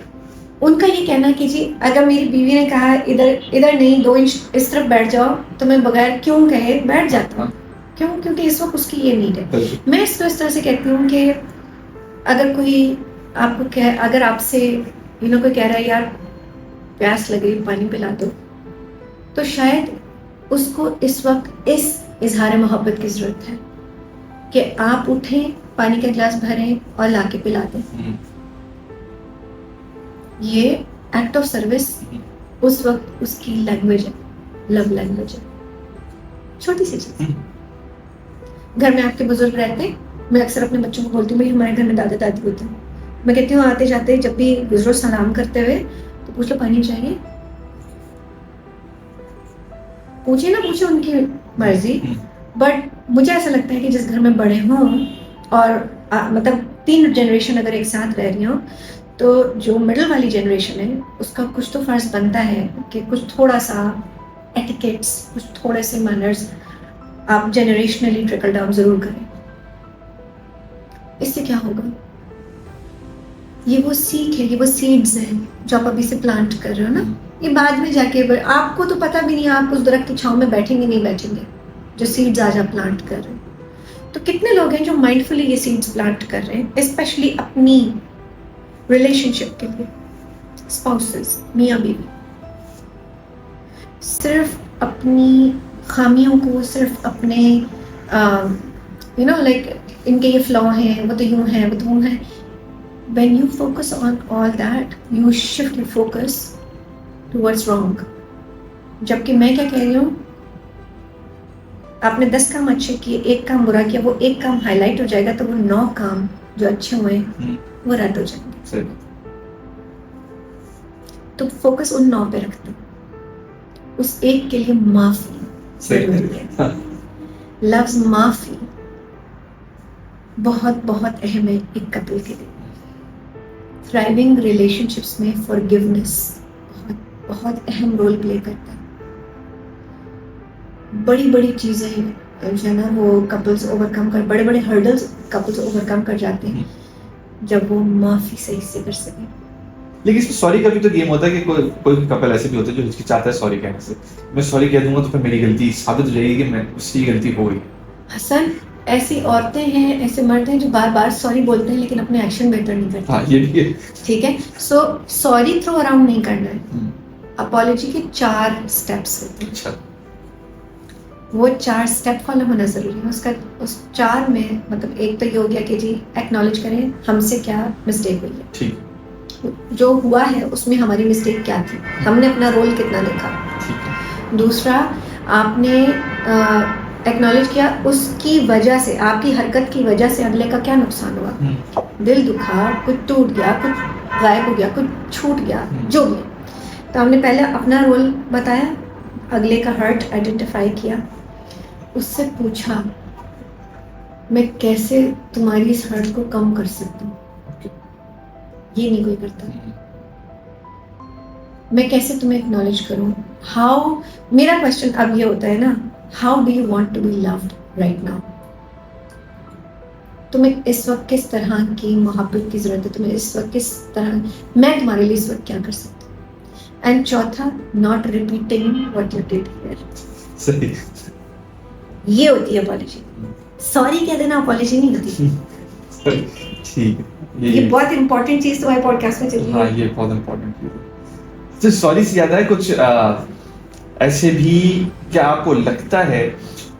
उनका ये कहना कि जी अगर मेरी बीवी ने कहा इधर नहीं 2 इंच इस तरफ बैठ जाओ तो मैं बगैर क्यों कहे बैठ जाता हूँ। क्यों? क्योंकि इस वक्त उसकी ये नीड है। मैं इसको इस तरह से कहती हूँ कि अगर कोई आपको अगर आपसे कोई कह रहा है यार प्यास लग रही पानी पिला दो, तो शायद उसको इस वक्त इस इजहार मोहब्बत की जरूरत है कि आप उठें, पानी का गिलास भरें और लाके पिला दें। ये एक्ट ऑफ सर्विस उस वक्त उसकी लैंग्वेज है, लव लैंग्वेज है, छोटी सी चीज। घर में आपके बुजुर्ग रहते हैं, मैं अक्सर अपने बच्चों को बोलती हूँ भाई हमारे घर में दादा दादी होते हैं, मैं कहती हूँ आते जाते जब भी गुजरो सलाम करते हुए तो पूछ लो पानी चाहिए, पूछे ना पूछे उनकी मर्जी। बट मुझे ऐसा लगता है कि जिस घर में बड़े हों और मतलब 3 जनरेशन अगर एक साथ रह रही हो, तो जो मिडिल वाली जनरेशन है उसका कुछ तो फर्ज बनता है कि कुछ थोड़ा सा एटिकेट्स, कुछ थोड़े से मैनर्स आप जनरेशनली ट्रिकल डाउन जरूर करें। इससे क्या होगा? ये वो सीख है, ये वो सीड्स हैं जो आप अभी से प्लांट कर रहे हो ना, ये बाद में जाके आपको तो पता भी नहीं, आप उस दरख्त की छांव में बैठेंगे नहीं बैठेंगे, जो सीड्स आज आप प्लांट कर रहे हो। तो कितने लोग हैं जो माइंडफुली ये सीड्स प्लांट कर रहे हैं, स्पेशली अपनी रिलेशनशिप के लिए, स्पाउसेस, मियाँ बीवी, सिर्फ अपनी खामियों को, सिर्फ अपने यू नो लाइक इनके ये फ्लॉ हैं, वो तो यूं है, वो तो वो है। When you focus on all that, you shift your focus towards wrong. जबकि मैं क्या कह रही हूँ, आपने 10 काम अच्छे किए, एक काम बुरा किया, वो एक काम हाईलाइट हो जाएगा, तो वो 9 काम जो अच्छे हुए वो रद्द हो जाएंगे। तो फोकस उन 9 पे रखते हैं, उस एक के लिए माफी जरूरी है। लफ्ज माफी बहुत बहुत अहम है एक कपल के लिए। थ्राइविंग रिलेशनशिप्स में फॉरगिवनेस बहुत बहुत अहम रोल प्ले करता है। बड़ी बड़ी चीजें जो है ना वो कपल्स ओवरकम कर, बड़े बड़े हर्डल्स कपल्स ओवरकम कर जाते हैं जब वो माफी सही से कर सकें।
लेकिन इसमें सॉरी का भी तो गेम होता है कि कोई कपल ऐसे भी होते हैं जो हिचकिचाता है सॉरी कहने से। मैं सॉरी कह दूंगा तो फिर मेरी गलती साबित हो जाएगी कि मैं उसकी गलती हो गई।
हसन, ऐसी औरतें हैं, ऐसे मर्द हैं जो बार बार सॉरी बोलते हैं लेकिन अपने एक्शन बेहतर नहीं करते।
हाँ, ये भी है।
ठीक है, सो सॉरी थ्रो अराउंड नहीं करना है। अपॉलॉजी के 4 स्टेप्स होते हैं।
अच्छा,
वो 4 स्टेप फॉलो होना जरूरी है। उसका उस 4 में मतलब एक तो ये हो गया कि जी एक्नॉलेज करें हमसे क्या मिस्टेक हुई है,
ठीक,
जो हुआ है उसमें हमारी मिस्टेक क्या थी, हमने अपना रोल कितना देखा।
ठीक है।
दूसरा, आपने एक्नॉलेज किया उसकी वजह से, आपकी हरकत की वजह से अगले का क्या नुकसान हुआ, दिल दुखा, कुछ टूट गया, कुछ गायब हो गया, कुछ छूट गया, जो भी। तो हमने पहले अपना रोल बताया, अगले का हर्ट आइडेंटिफाई किया, उससे पूछा मैं कैसे तुम्हारी इस हर्ट को कम कर सकती हूँ। ये नहीं कोई करता। मैं कैसे तुम्हें एक्नॉलेज करूं, हाउ, मेरा क्वेश्चन अब ये होता है ना, how do you want to be loved right now. तुम्हें इस वक्त किस तरह की मोहब्बत की जरूरत है, तुम्हें इस वक्त किस तरह, मैं तुम्हारे लिए इस वक्त क्या कर सकती हूँ। एंड चौथा, not repeating what you did here.
सही,
ये होती है अपॉलॉजी। सॉरी कह देना अपॉलॉजी नहीं होती।
ठीक है।
ये बहुत इंपॉर्टेंट चीज तुम्हारे पॉडकास्ट में चल रही है।
हाँ, ये बहुत इंपॉर्टेंट चीज है। तो सॉरी से याद है कुछ ऐसे भी, क्या आपको लगता है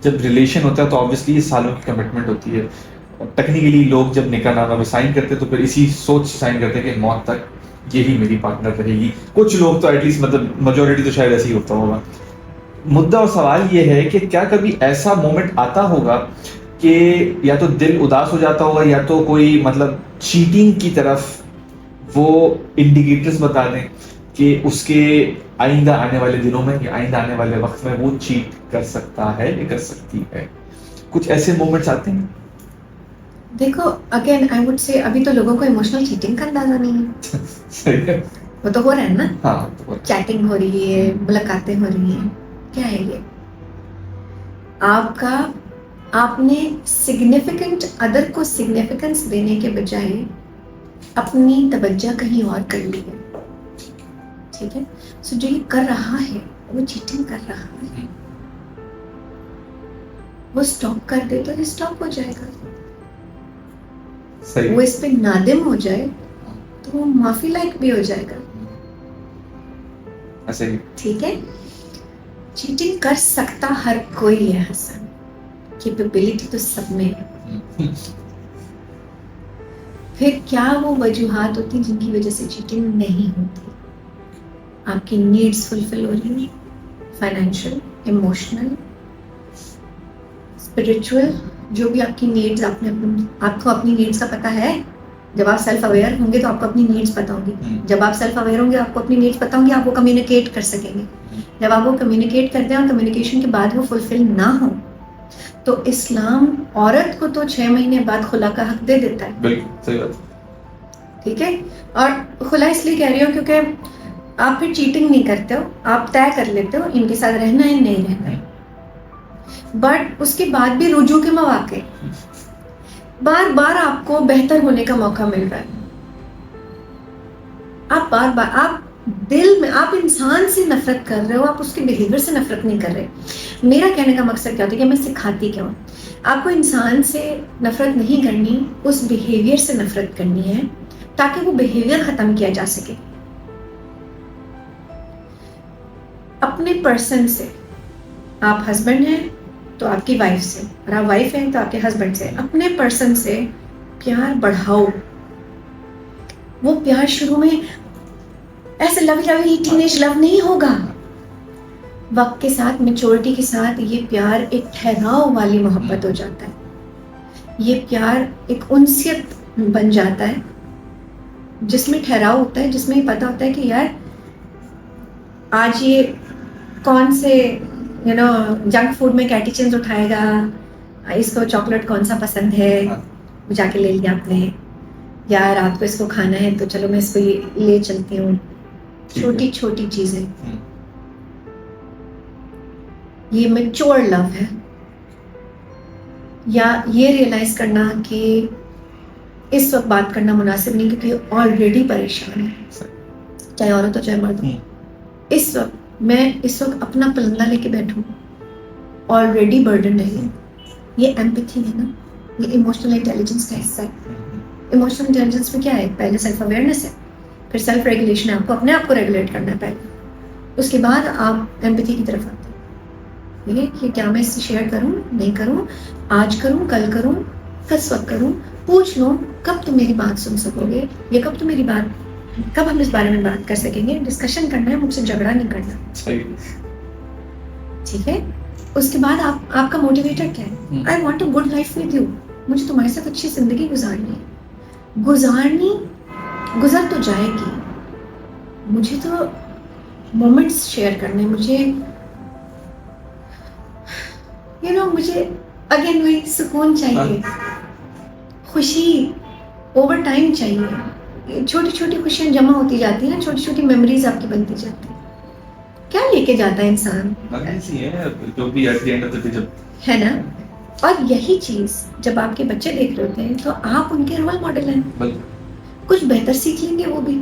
जब रिलेशन होता है तो ऑब्वियसली सालों की कमिटमेंट होती है, टेक्निकली लोग जब निकाहनामा में साइन करते हैं तो फिर इसी सोच से साइन करते हैं कि मौत तक यही मेरी पार्टनर रहेगी। कुछ लोग तो एटलीस्ट, मतलब मेजोरिटी तो शायद ऐसे ही होता होगा। मुद्दा और सवाल ये है कि क्या कभी ऐसा मोमेंट आता होगा कि या तो दिल उदास हो जाता होगा या तो कोई मतलब चीटिंग की तरफ वो इंडिकेटर्स बता दें कि उसके आइंदा आने वाले दिनों में या आइंदा आने वाले वक्त में वो चीट कर सकता है या कर सकती है। कुछ ऐसे मोमेंट्स आते हैं?
देखो, अगेन आई वुड से अभी तो लोगों को इमोशनल चीटिंग का अंदाजा नहीं है।
सही है।
वो तो हो रहा है ना।
हाँ, तो
चैटिंग हो रही है, मुलाकातें हो रही हैं, क्या है ये? आपने सिग्निफिकेंट अदर को सिग्निफिकेंस देने के बजाय अपनी तवज्जो कहीं और कर ली है। ठीक है, सो जो ये कर रहा है वो चीटिंग कर रहा है। वो स्टॉप कर दे तो ये स्टॉप हो जाएगा।
सही।
वो इस पे नादिम हो जाए तो वो माफी लायक भी हो जाएगा।
ऐसे ही।
ठीक है, चीटिंग कर सकता हर कोई है हसन, कैपेबिलिटी तो सब में है। फिर क्या वो वजूहात होती हैं जिनकी वजह से चीटिंग नहीं होती? आपकी नीड्स फुलफिल हो रही है, फाइनेंशियल, इमोशनल, स्पिरिचुअल, जो भी आपकी नीड्स, आपको अपनी नीड्स का पता है। जब आप सेल्फ अवेयर होंगे तो आपको अपनी नीड्स पता होंगी। जब आप सेल्फ अवेयर होंगे आपको अपनी नीड्स पता होंगी, आप वो कम्युनिकेट कर सकेंगे। जब आप वो कम्युनिकेट करते हैं और कम्युनिकेशन के बाद वो फुलफिल ना हो तो इस्लाम औरत को तो 6 महीने बाद खुला का हक दे देता है।
बिल्कुल सही बात।
ठीक है, और खुला इसलिए कह रही हूँ क्योंकि आप फिर चीटिंग नहीं करते हो, आप तय कर लेते हो इनके साथ रहना है नहीं रहना है। बट उसके बाद भी रुजू के मौके, बार बार आपको बेहतर होने का मौका मिल रहा है। आप बार बार आप दिल में आप इंसान से नफरत कर रहे हो, आप उसके बिहेवियर से नफरत नहीं कर रहे। मेरा कहने का मकसद क्या होता है कि मैं सिखाती क्या हूँ, आपको इंसान से नफरत नहीं करनी, उस बिहेवियर से नफरत करनी है ताकि वो बिहेवियर खत्म किया जा सके। अपने पर्सन से, आप हस्बैंड हैं तो आपकी वाइफ से, और आप वाइफ हैं तो आपके हस्बैंड से, अपने पर्सन से प्यार बढ़ाओ। वो प्यार शुरू में ऐसे लवी टीनेज लव नहीं होगा। वक्त के साथ, मैच्योरिटी के साथ ये प्यार एक ठहराव वाली मोहब्बत हो जाता है। ये प्यार एक उनसियत बन जाता है जिसमें ठहराव होता है, जिसमें ये पता होता है कि यार आज ये कौन से जंक फूड में कैटेचिन्स उठाएगा, इसको चॉकलेट कौन सा पसंद है, जाके ले लिया आपने, या रात को इसको खाना है तो चलो मैं इसको ले चलती हूँ। छोटी छोटी चीजें, ये मैच्योर लव है। या ये रियलाइज करना कि इस वक्त बात करना मुनासिब नहीं क्योंकि ऑलरेडी परेशान है, चाहे औरत हो चाहे मर्द हो। इस वक्त अपना पलंदा लेके बैठूं, ऑलरेडी बर्डन है। ये एम्पैथी है ना, ये इमोशनल इंटेलिजेंस का हिस्सा है। इमोशनल इंटेलिजेंस में क्या है? पहले सेल्फ अवेयरनेस है, फिर सेल्फ रेगुलेशन है, आपको अपने आप को रेगुलेट करना है पहले, उसके बाद आप एम्पैथी की तरफ आते हैं। ये कि क्या मैं इससे शेयर करूं, नहीं करूं, आज करूं, कल करूं, किस वक्त करूं, पूछ लो कब तुम मेरी बात सुन सकोगे, या कब हम इस बारे में बात कर सकेंगे। डिस्कशन करना है, मुझसे झगड़ा नहीं करना, ठीक है। उसके बाद आपका मोटिवेटर क्या है? I want a good life with you, मुझे तुम्हारे साथ अच्छी जिंदगी गुजारनी है। गुजर तो जाएगी, मुझे तो मोमेंट्स शेयर करने, मुझे मुझे अगेन वही सुकून चाहिए, खुशी ओवर टाइम चाहिए। छोटी छोटी खुशियां जमा होती जाती हैं, छोटी छोटी मेमोरीज आपकी बनती जाती है। क्या लेके जाता है इंसान,
जो भी at the end of the day जब
है ना। और यही चीज जब आपके बच्चे देख रहे होते हैं तो आप उनके रोल मॉडल हैं, कुछ बेहतर सीख लेंगे वो भी।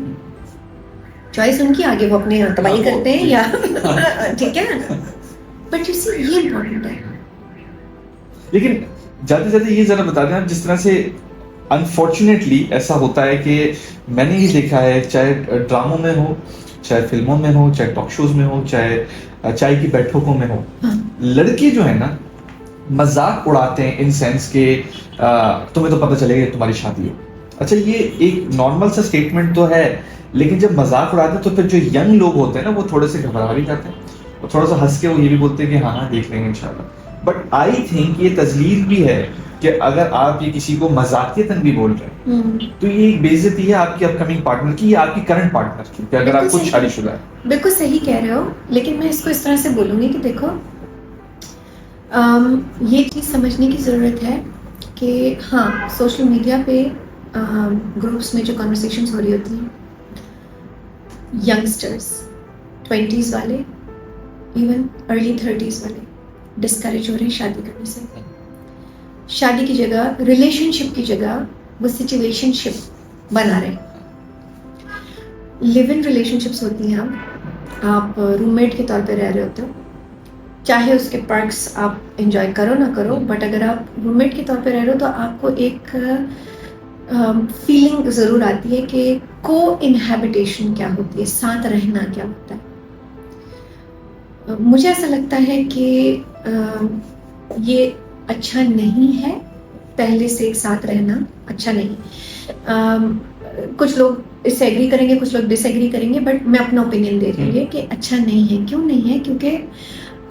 चॉइस उनकी, आगे वो अपने तबाही करते हैं या ठीक है, बट यू सी ये इम्पोर्टेंट है।
लेकिन जाते ये जरा बता दें आप, जिस तरह से अनफॉर्चुनेटली ऐसा होता है कि मैंने ये देखा है, चाहे ड्रामों में हो, चाहे फिल्मों में हो, चाहे टॉक शोज में हो, चाहे चाय की बैठकों में हो, लड़के जो है ना मजाक उड़ाते हैं इन सेंस के तुम्हें तो पता चलेगा तुम्हारी शादी हो। अच्छा, ये एक नॉर्मल सा स्टेटमेंट तो है, लेकिन जब मजाक उड़ाते हैं तो फिर जो यंग लोग होते हैं ना वो थोड़े से घबरा भी जाते हैं, और थोड़ा सा हंस के वो ये भी बोलते हैं कि हाँ देख लेंगे इंशाल्लाह। बट आई थिंक ये तजलील भी है कि अगर आप ये किसी को मजाकियतन भी बोल रहे हैं तो ये एक बेइज्जती है आपकी अपकमिंग पार्टनर की या आपकी करंट पार्टनर की, कि अगर आप खुद शादीशुदा है।
बिल्कुल सही कह रहे हो, लेकिन मैं इसको इस तरह से बोलूंगी कि देखो ये चीज़ समझने की ज़रूरत है कि हाँ, सोशल मीडिया पे ग्रुप्स में जो कन्वर्सेशंस हो रही होती हैं, यंगस्टर्स 20s वाले, इवन अर्ली 30s वाले डिस्करेज हो रहे हैं शादी करने से। शादी की जगह, रिलेशनशिप की जगह वो सिचुएशनशिप बना रहे हैं। लिव इन रिलेशनशिप्स होती हैं, आप रूममेट के तौर पे रह रहे होते हो, चाहे उसके पर्क्स आप एंजॉय करो ना करो, बट अगर आप रूममेट के तौर पे रह रहे हो तो आपको एक फीलिंग ज़रूर आती है कि को इनहैबिटेशन क्या होती है, साथ रहना क्या होता है। मुझे ऐसा लगता है कि ये अच्छा नहीं है, पहले से एक साथ रहना अच्छा नहीं। कुछ लोग इससे एग्री करेंगे, कुछ लोग डिसएग्री करेंगे, बट मैं अपना ओपिनियन दे रही हूँ कि अच्छा नहीं है। क्यों नहीं है? क्योंकि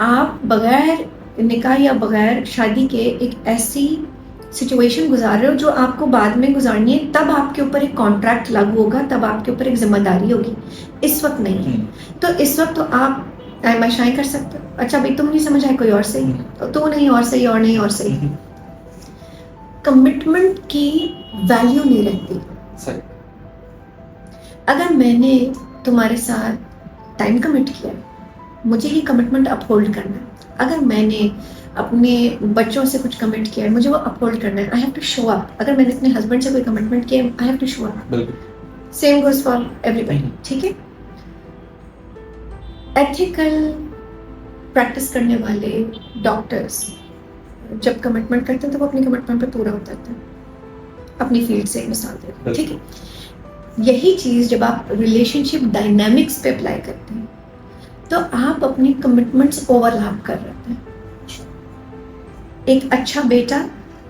आप बगैर निकाह या बगैर शादी के एक ऐसी सिचुएशन गुजार रहे हो जो आपको बाद में गुजारनी है, तब आपके ऊपर एक कॉन्ट्रैक्ट लागू होगा, तब आपके ऊपर एक जिम्मेदारी होगी। इस वक्त नहीं है। तो इस वक्त तो आप टाइमाशाई कर सकते हो, अच्छा भाई तुम नहीं समझ आए कोई और सही, तो नहीं और सही, और नहीं और सही। कमिटमेंट की वैल्यू नहीं रहती।
सही।
अगर मैंने तुम्हारे साथ टाइम कमिट किया, मुझे ये कमिटमेंट अपहोल्ड करना है। अगर मैंने अपने बच्चों से कुछ कमिट किया है, मुझे वो अपहोल्ड करना है। I have to show up. अगर मैंने अपने हस्बैंड से कोई कमिटमेंट किया, I have to show up. Same goes for everybody, ठीक है। एथिकल प्रैक्टिस करने वाले डॉक्टर्स जब कमिटमेंट करते हैं तो वो अपनी कमिटमेंट पे पूरा उतरते हैं। अपनी फील्ड से एक मिसाल देते हैं, ठीक है। यही चीज जब आप रिलेशनशिप डायनामिक्स पे अप्लाई करते हैं तो आप अपनी कमिटमेंट्स ओवरलैप कर रहे हैं। एक अच्छा बेटा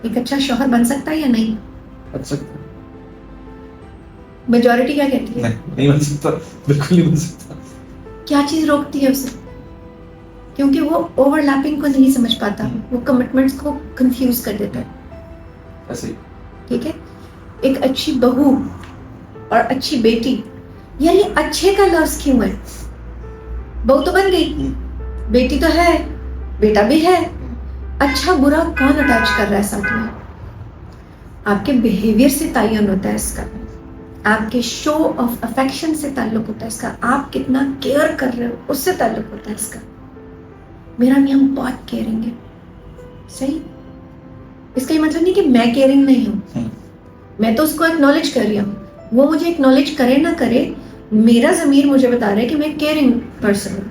एक अच्छा शौहर बन सकता है या नहीं?
अच्छा,
मेजॉरिटी क्या कहती है?
नहीं बन सकता, बिल्कुल नहीं बन सकता।
क्या चीज रोकती है उसे? क्योंकि वो ओवरलैपिंग को नहीं समझ पाता, वो कमिटमेंट्स को कंफ्यूज कर देता है।
ऐसे ही।
ठीक है। एक अच्छी बहू और अच्छी बेटी, यार ये अच्छे का लफ्ज क्यों है? बहू तो बन गई, बेटी तो है, बेटा भी है, अच्छा बुरा कौन अटैच कर रहा है साथ में? आपके बिहेवियर से तायन होता है इसका, आपके शो ऑफ अफेक्शन से ताल्लुक होता है इसका, आप कितना केयर कर रहे हो उससे ताल्लुक होता है इसका। मेरा नियम बहुत केयरिंग है, सही। इसका ये मतलब नहीं कि मैं केयरिंग नहीं हूँ, मैं तो उसको एक्नॉलेज कर रही हूँ, वो मुझे एक्नॉलेज करे ना करे, मेरा ज़मीर मुझे बता रहा है कि मैं केयरिंग पर्सन हूँ।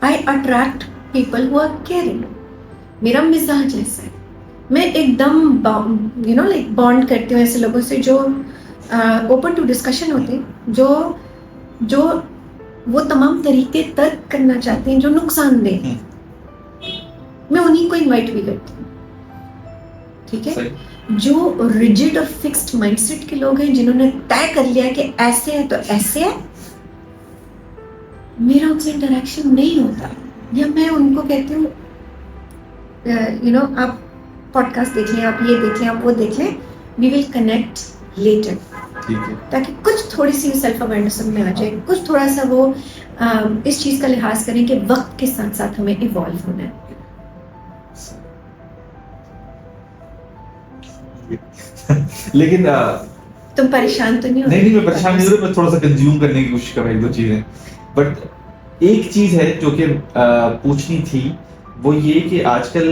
I attract people who are caring. मेरा मिजाज ऐसा है, मैं एकदम लाइक बॉन्ड करती हूँ ऐसे लोगों से जो ओपन टू डिस्कशन होते हैं, जो वो तमाम तरीके तर्क करना चाहते हैं जो नुकसानदेह। मैं उन्हीं को इनवाइट भी करती हूँ, ठीक है। जो रिजिड और फिक्स्ड माइंडसेट के लोग हैं, जिन्होंने तय कर लिया कि ऐसे है तो ऐसे है, मेरा उनसे इंटरेक्शन नहीं होता। या मैं उनको कहती हूँ आप पॉडकास्ट देख लें, आप ये देख लें, आप वो देख लें, वी विल कनेक्ट लेटर,
ठीक है।
ताकि कुछ थोड़ी सी सेल्फ अवेयरनेस में आ जाए, कुछ थोड़ा सा वो इस चीज़ का लिहाज करें कि वक्त के साथ साथ हमें इवॉल्व होना है।
लेकिन
तुम परेशान तो नहीं हो?
नहीं, मैं परेशान नहीं हो रहा, मैं थोड़ा सा कंज्यूम करने की कोशिश कर रहा हूँ एक दो चीजें। बट एक चीज है जो कि पूछनी थी, वो ये कि आजकल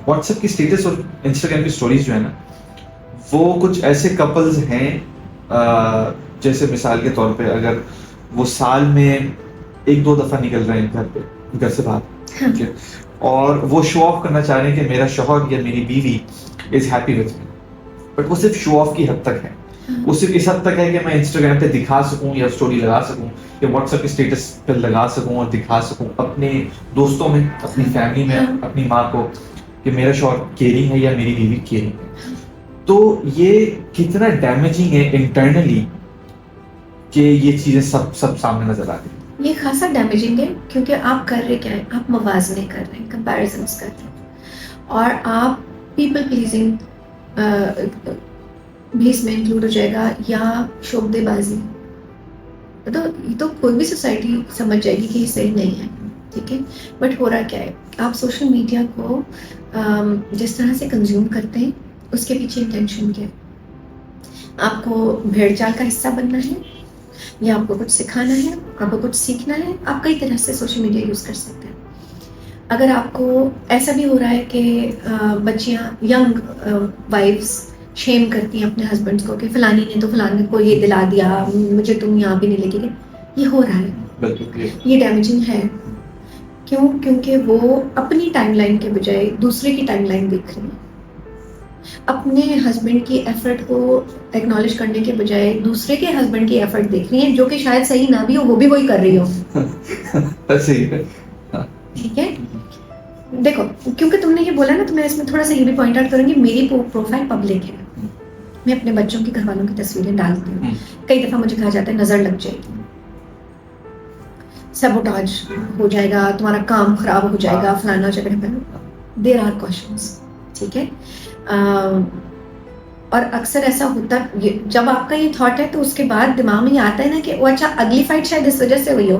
व्हाट्सएप की स्टेटस और इंस्टाग्राम की स्टोरीज जो है ना, वो कुछ ऐसे कपल्स हैं, जैसे मिसाल के तौर पे अगर वो साल में एक दो दफा निकल रहे हैं घर से बाहर, ठीक है, और वो शो ऑफ करना चाह रहे हैं कि मेरा शौहर या मेरी बीवी is happy with me, but वो सिर्फ शो ऑफ की हद तक है। वो सिर्फ इस हद तक है कि मैं इंस्टाग्राम पे दिखा सकूं या स्टोरी लगा सकूं या व्हाट्सएप के स्टेटस पे लगा सकूं और दिखा सकूं अपने दोस्तों में, अपनी फैमिली में, अपनी माँ को कि मेरा शौहर केयरिंग है या मेरी बीवी केयरिंग है। तो ये कितना डैमेजिंग है इंटरनली कि ये चीजें सब सामने नजर आ रही है। ये
खासा डैमेजिंग है, क्योंकि आप कर रहे क्या है, आप मवाजने कर रहे हैं, कंपैरिजंस कर रहे हैं, और आप पीपल प्लीजिंग भी इसमें इंक्लूड हो जाएगा, या शोबदेबाजी। तो ये तो कोई भी सोसाइटी समझ जाएगी कि ये सही नहीं है, ठीक है। बट हो रहा क्या है, आप सोशल मीडिया को जिस तरह से कंज्यूम करते हैं उसके पीछे इंटेंशन क्या है? आपको भेड़ चाल का हिस्सा बनना है, या आपको कुछ सिखाना है, आपको कुछ सीखना है? आप कई तरह से सोशल मीडिया यूज़ कर सकते हैं। अगर आपको ऐसा भी हो रहा है कि बच्चियां, यंग वाइफ्स शेम करती हैं अपने हस्बैंड्स को कि फलानी ने तो फलाने को ये दिला दिया, मुझे तुम यहाँ भी नहीं लेके गए, ये हो रहा है, ये डैमेजिंग है। क्यों? क्योंकि वो अपनी टाइमलाइन के बजाय दूसरे की टाइमलाइन देख रही हैं, अपने हस्बैंड की एफर्ट को एक्नॉलेज करने के बजाय दूसरे के हस्बैंड की एफर्ट देख रही हैं, जो कि शायद सही ना भी हो, वो भी वही कर रही हो।
सही है,
ठीक है। देखो, क्योंकि तुमने ये बोला ना, तो मैं इसमें थोड़ा सा ये भी पॉइंट आउट करूंगी, मेरी प्रोफाइल पब्लिक है, मैं अपने बच्चों की, घर वालों की तस्वीरें डालती हूँ। कई दफा मुझे कहा जाता है नजर लग जाएगी, सबोटाज हो जाएगा, तुम्हारा काम खराब हो जाएगा, फलाना हो जाएगा। देयर आर क्वेश्चंस, ठीक है। और अक्सर ऐसा होता, जब आपका ये थॉट है तो उसके बाद दिमाग में ये आता है ना कि वो अच्छा अगली फाइट शायद इस वजह से हुई हो,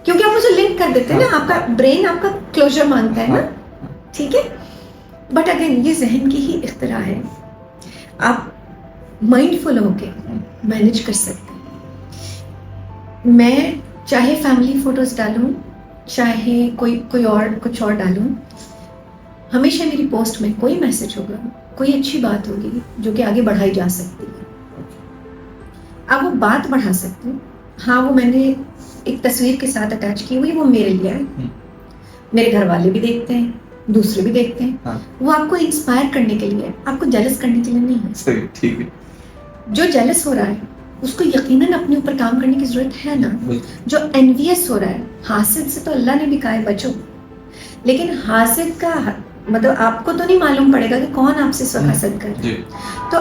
क्योंकि आप उसे लिंक कर देते हैं ना, आपका ब्रेन आपका क्लोजर मांगता है ना, ठीक है। बट अगेन ये जहन की ही इख्तिरा है, आप माइंडफुल होके मैनेज कर सकते हैं। मैं चाहे फैमिली फोटोज डालूं, चाहे कोई और कुछ और डालूं, हमेशा मेरी पोस्ट में कोई मैसेज होगा, कोई अच्छी बात होगी जो कि आगे बढ़ाई जा सकती है। आप वो बात बढ़ा सकते हो। हाँ, वो मैंने एक तस्वीर के साथ अटैच की हुई, वो मेरे लिए है, मेरे घर वाले भी देखते हैं, दूसरे भी देखते हैं।
हाँ।
वो आपको इंस्पायर करने के लिए है, आपको जेलस करने के लिए नहीं है।
सही, ठीक है।
जो जेलस हो रहा है उसको यकीनन अपने ऊपर काम करने की जरूरत है ना।
बिल्कुल।
जो एनवियस हो रहा है, हासिद से तो अल्लाह ने भी कहा है बचो, लेकिन हासिद का मतलब आपको तो नहीं मालूम पड़ेगा कि कौन आपसे इस वक्त हसद कर रहा है।
जी।
तो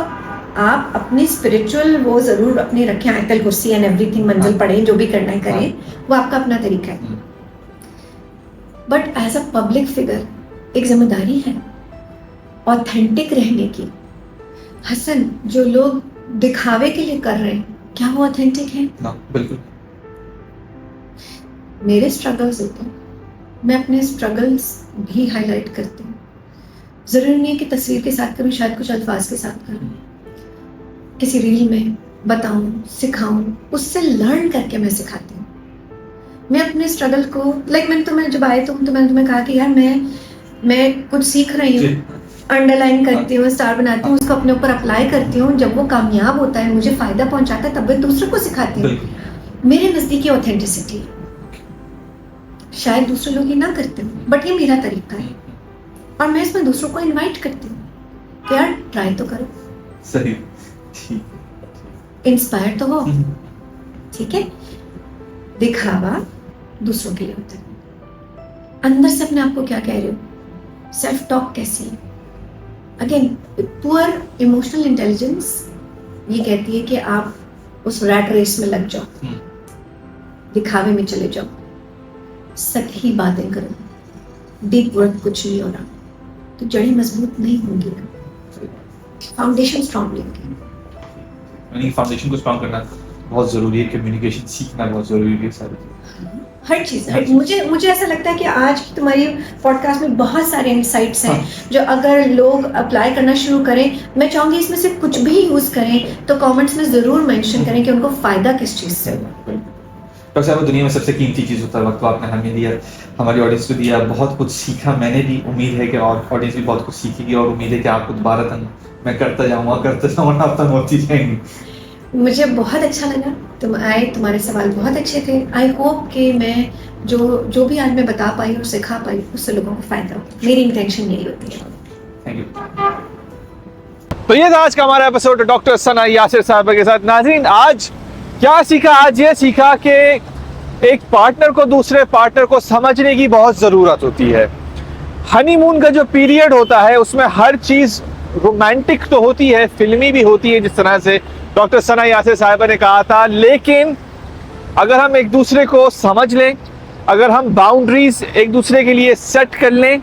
आप अपनी स्पिरिचुअल वो जरूर अपने रखें, आयतल कुर्सी एंड एवरीथिंग, मंजिल
हाँ।
पढ़ें, जो भी करना है करें,
हाँ।
वो आपका अपना तरीका है। But as a public figure एक जिम्मेदारी है ऑथेंटिक रहने की। हसन, जो लोग दिखावे के लिए कर रहे हैं, क्या वो ऑथेंटिक है?
ना, बिल्कुल।
मेरे स्ट्रगल्स होते हैं, मैं अपने स्ट्रगल्स भी हाईलाइट करती हूँ। जरूरी नहीं है कि तस्वीर के साथ करूँ, शायद कुछ अल्फाज के साथ करूँ, किसी रील में बताऊं, सिखाऊं, उससे लर्न करके मैं सिखाती हूँ। मैं अपने स्ट्रगल को मैंने तुम्हें जब आए तो मैंने तुम्हें कहा कि यार मैं कुछ सीख रही हूँ, अंडरलाइन करती हूँ, स्टार बनाती हूँ, उसको अपने ऊपर अप्लाई करती हूँ। जब वो कामयाब होता है, मुझे फायदा पहुंचाता है, तब मैं दूसरों को सिखाती हूँ। मेरे नजदीक ऑथेंटिसिटी है। शायद दूसरे लोग ये ना करते हो, बट ये मेरा तरीका है और मैं इसमें दूसरों को इनवाइट करती हूँ कि यार ट्राई तो करो,
सही, ठीक,
इंस्पायर तो हो, ठीक है। दिखावा दूसरों के लिए होता है, अंदर से अपने आप को क्या कह रहे हो, सेल्फ टॉक कैसी है। अगेन, पुअर इमोशनल इंटेलिजेंस ये कहती है कि आप उस रैट रेस में लग जाओ, दिखावे में चले जाओ, सतही बातें करो, डीप वर्क कुछ नहीं हो रहा, तो जड़ें मजबूत नहीं होंगी ना, फाउंडेशन स्ट्रांग नहीं होगी।
फाउंडेशन को स्ट्रांग करना बहुत जरूरी है, कम्युनिकेशन सीखना बहुत जरूरी है, सारी चीजें।
हर चीज मुझे ऐसा लगता है कि आज की तुम्हारी पॉडकास्ट में बहुत सारे इंसाइट्स हैं जो अगर लोग अप्लाई करना शुरू करें, मैं चाहूंगी इसमें से कुछ भी यूज करें तो कमेंट्स में जरूर मेंशन करें कि उनको फायदा किस चीज से हुआ।
डॉक्टर साहब, दुनिया में सबसे कीमती चीज होता है वक्त, को आपने हमें दिया, हमारी ऑडियंस को दिया, बहुत कुछ सीखा मैंने भी, उम्मीद है कि और ऑडियंस भी बहुत कुछ सीखेगी और उम्मीद है कि आपको दोबारा तंग मैं करता जाऊंगा आप तंग होती जाएंगी।
मुझे बहुत अच्छा लगा तुम आए, तुम्हारे सवाल बहुत अच्छे थे। आई होप कि मैं जो भी आज मैं बता पाई और सिखा पाई उससे लोगों को फायदा हो, मेरी इंटेंशन यही होती है।
Thank you.
तो ये था आज का हमारा एपिसोड डॉक्टर सना यासिर साहब के साथ। नाज़रीन, आज क्या सीखा? आज ये सीखा कि एक पार्टनर को दूसरे पार्टनर को समझने की बहुत जरूरत होती है। हनीमून का जो पीरियड होता है उसमें हर चीज रोमांटिक तो होती है, फिल्मी भी होती है, जिस तरह से डॉक्टर सना यासिर साहिबा ने कहा था, लेकिन अगर हम एक दूसरे को समझ लें, अगर हम बाउंड्रीज एक दूसरे के लिए सेट कर लें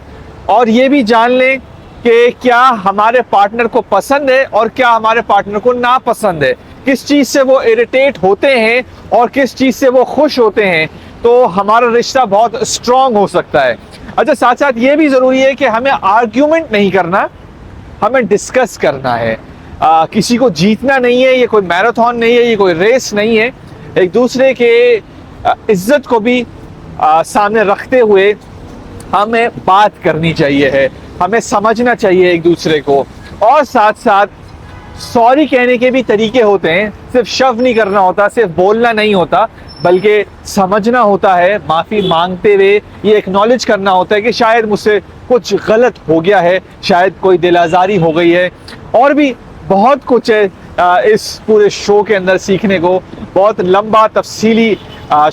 और ये भी जान लें कि क्या हमारे पार्टनर को पसंद है और क्या हमारे पार्टनर को नापसंद है, किस चीज से वो इरिटेट होते हैं और किस चीज से वो खुश होते हैं, तो हमारा रिश्ता बहुत स्ट्रांग हो सकता है। अच्छा, साथ साथ ये भी जरूरी है कि हमें आर्ग्यूमेंट नहीं करना, हमें डिस्कस करना है। किसी को जीतना नहीं है, ये कोई मैराथन नहीं है, ये कोई रेस नहीं है। एक दूसरे के इज्जत को भी सामने रखते हुए हमें बात करनी चाहिए है, हमें समझना चाहिए एक दूसरे को। और साथ साथ सॉरी कहने के भी तरीके होते हैं, सिर्फ शव नहीं करना होता, सिर्फ बोलना नहीं होता, बल्कि समझना होता है। माफ़ी मांगते हुए ये एक्नॉलेज करना होता है कि शायद मुझसे कुछ गलत हो गया है, शायद कोई दिल आज़ारी हो गई है। और भी बहुत कुछ है इस पूरे शो के अंदर सीखने को। बहुत लंबा तफसीली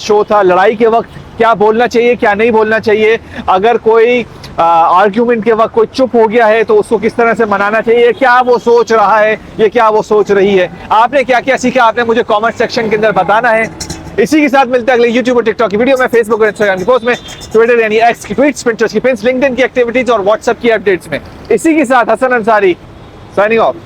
शो था। लड़ाई के वक्त क्या बोलना चाहिए, क्या नहीं बोलना चाहिए, अगर कोई आर्ग्यूमेंट के वक्त कोई चुप हो गया है तो उसको किस तरह से मनाना चाहिए, क्या वो सोच रहा है, ये क्या वो सोच रही है। आपने क्या क्या सीखा, आपने मुझे कमेंट सेक्शन के अंदर बताना है। इसी के साथ मिलते हैं अगले यूट्यूब और टिकटॉक की वीडियो में, फेसबुक और इंस्टाग्राम की पोस्ट में, ट्विटर यानी एक्स की ट्वीट्स, पिंटरेस्ट की पिन्स, लिंक्डइन की एक्टिविटीज और व्हाट्सएप की अपडेट्स में। इसी के साथ हसन अंसारी साइनिंग ऑफ।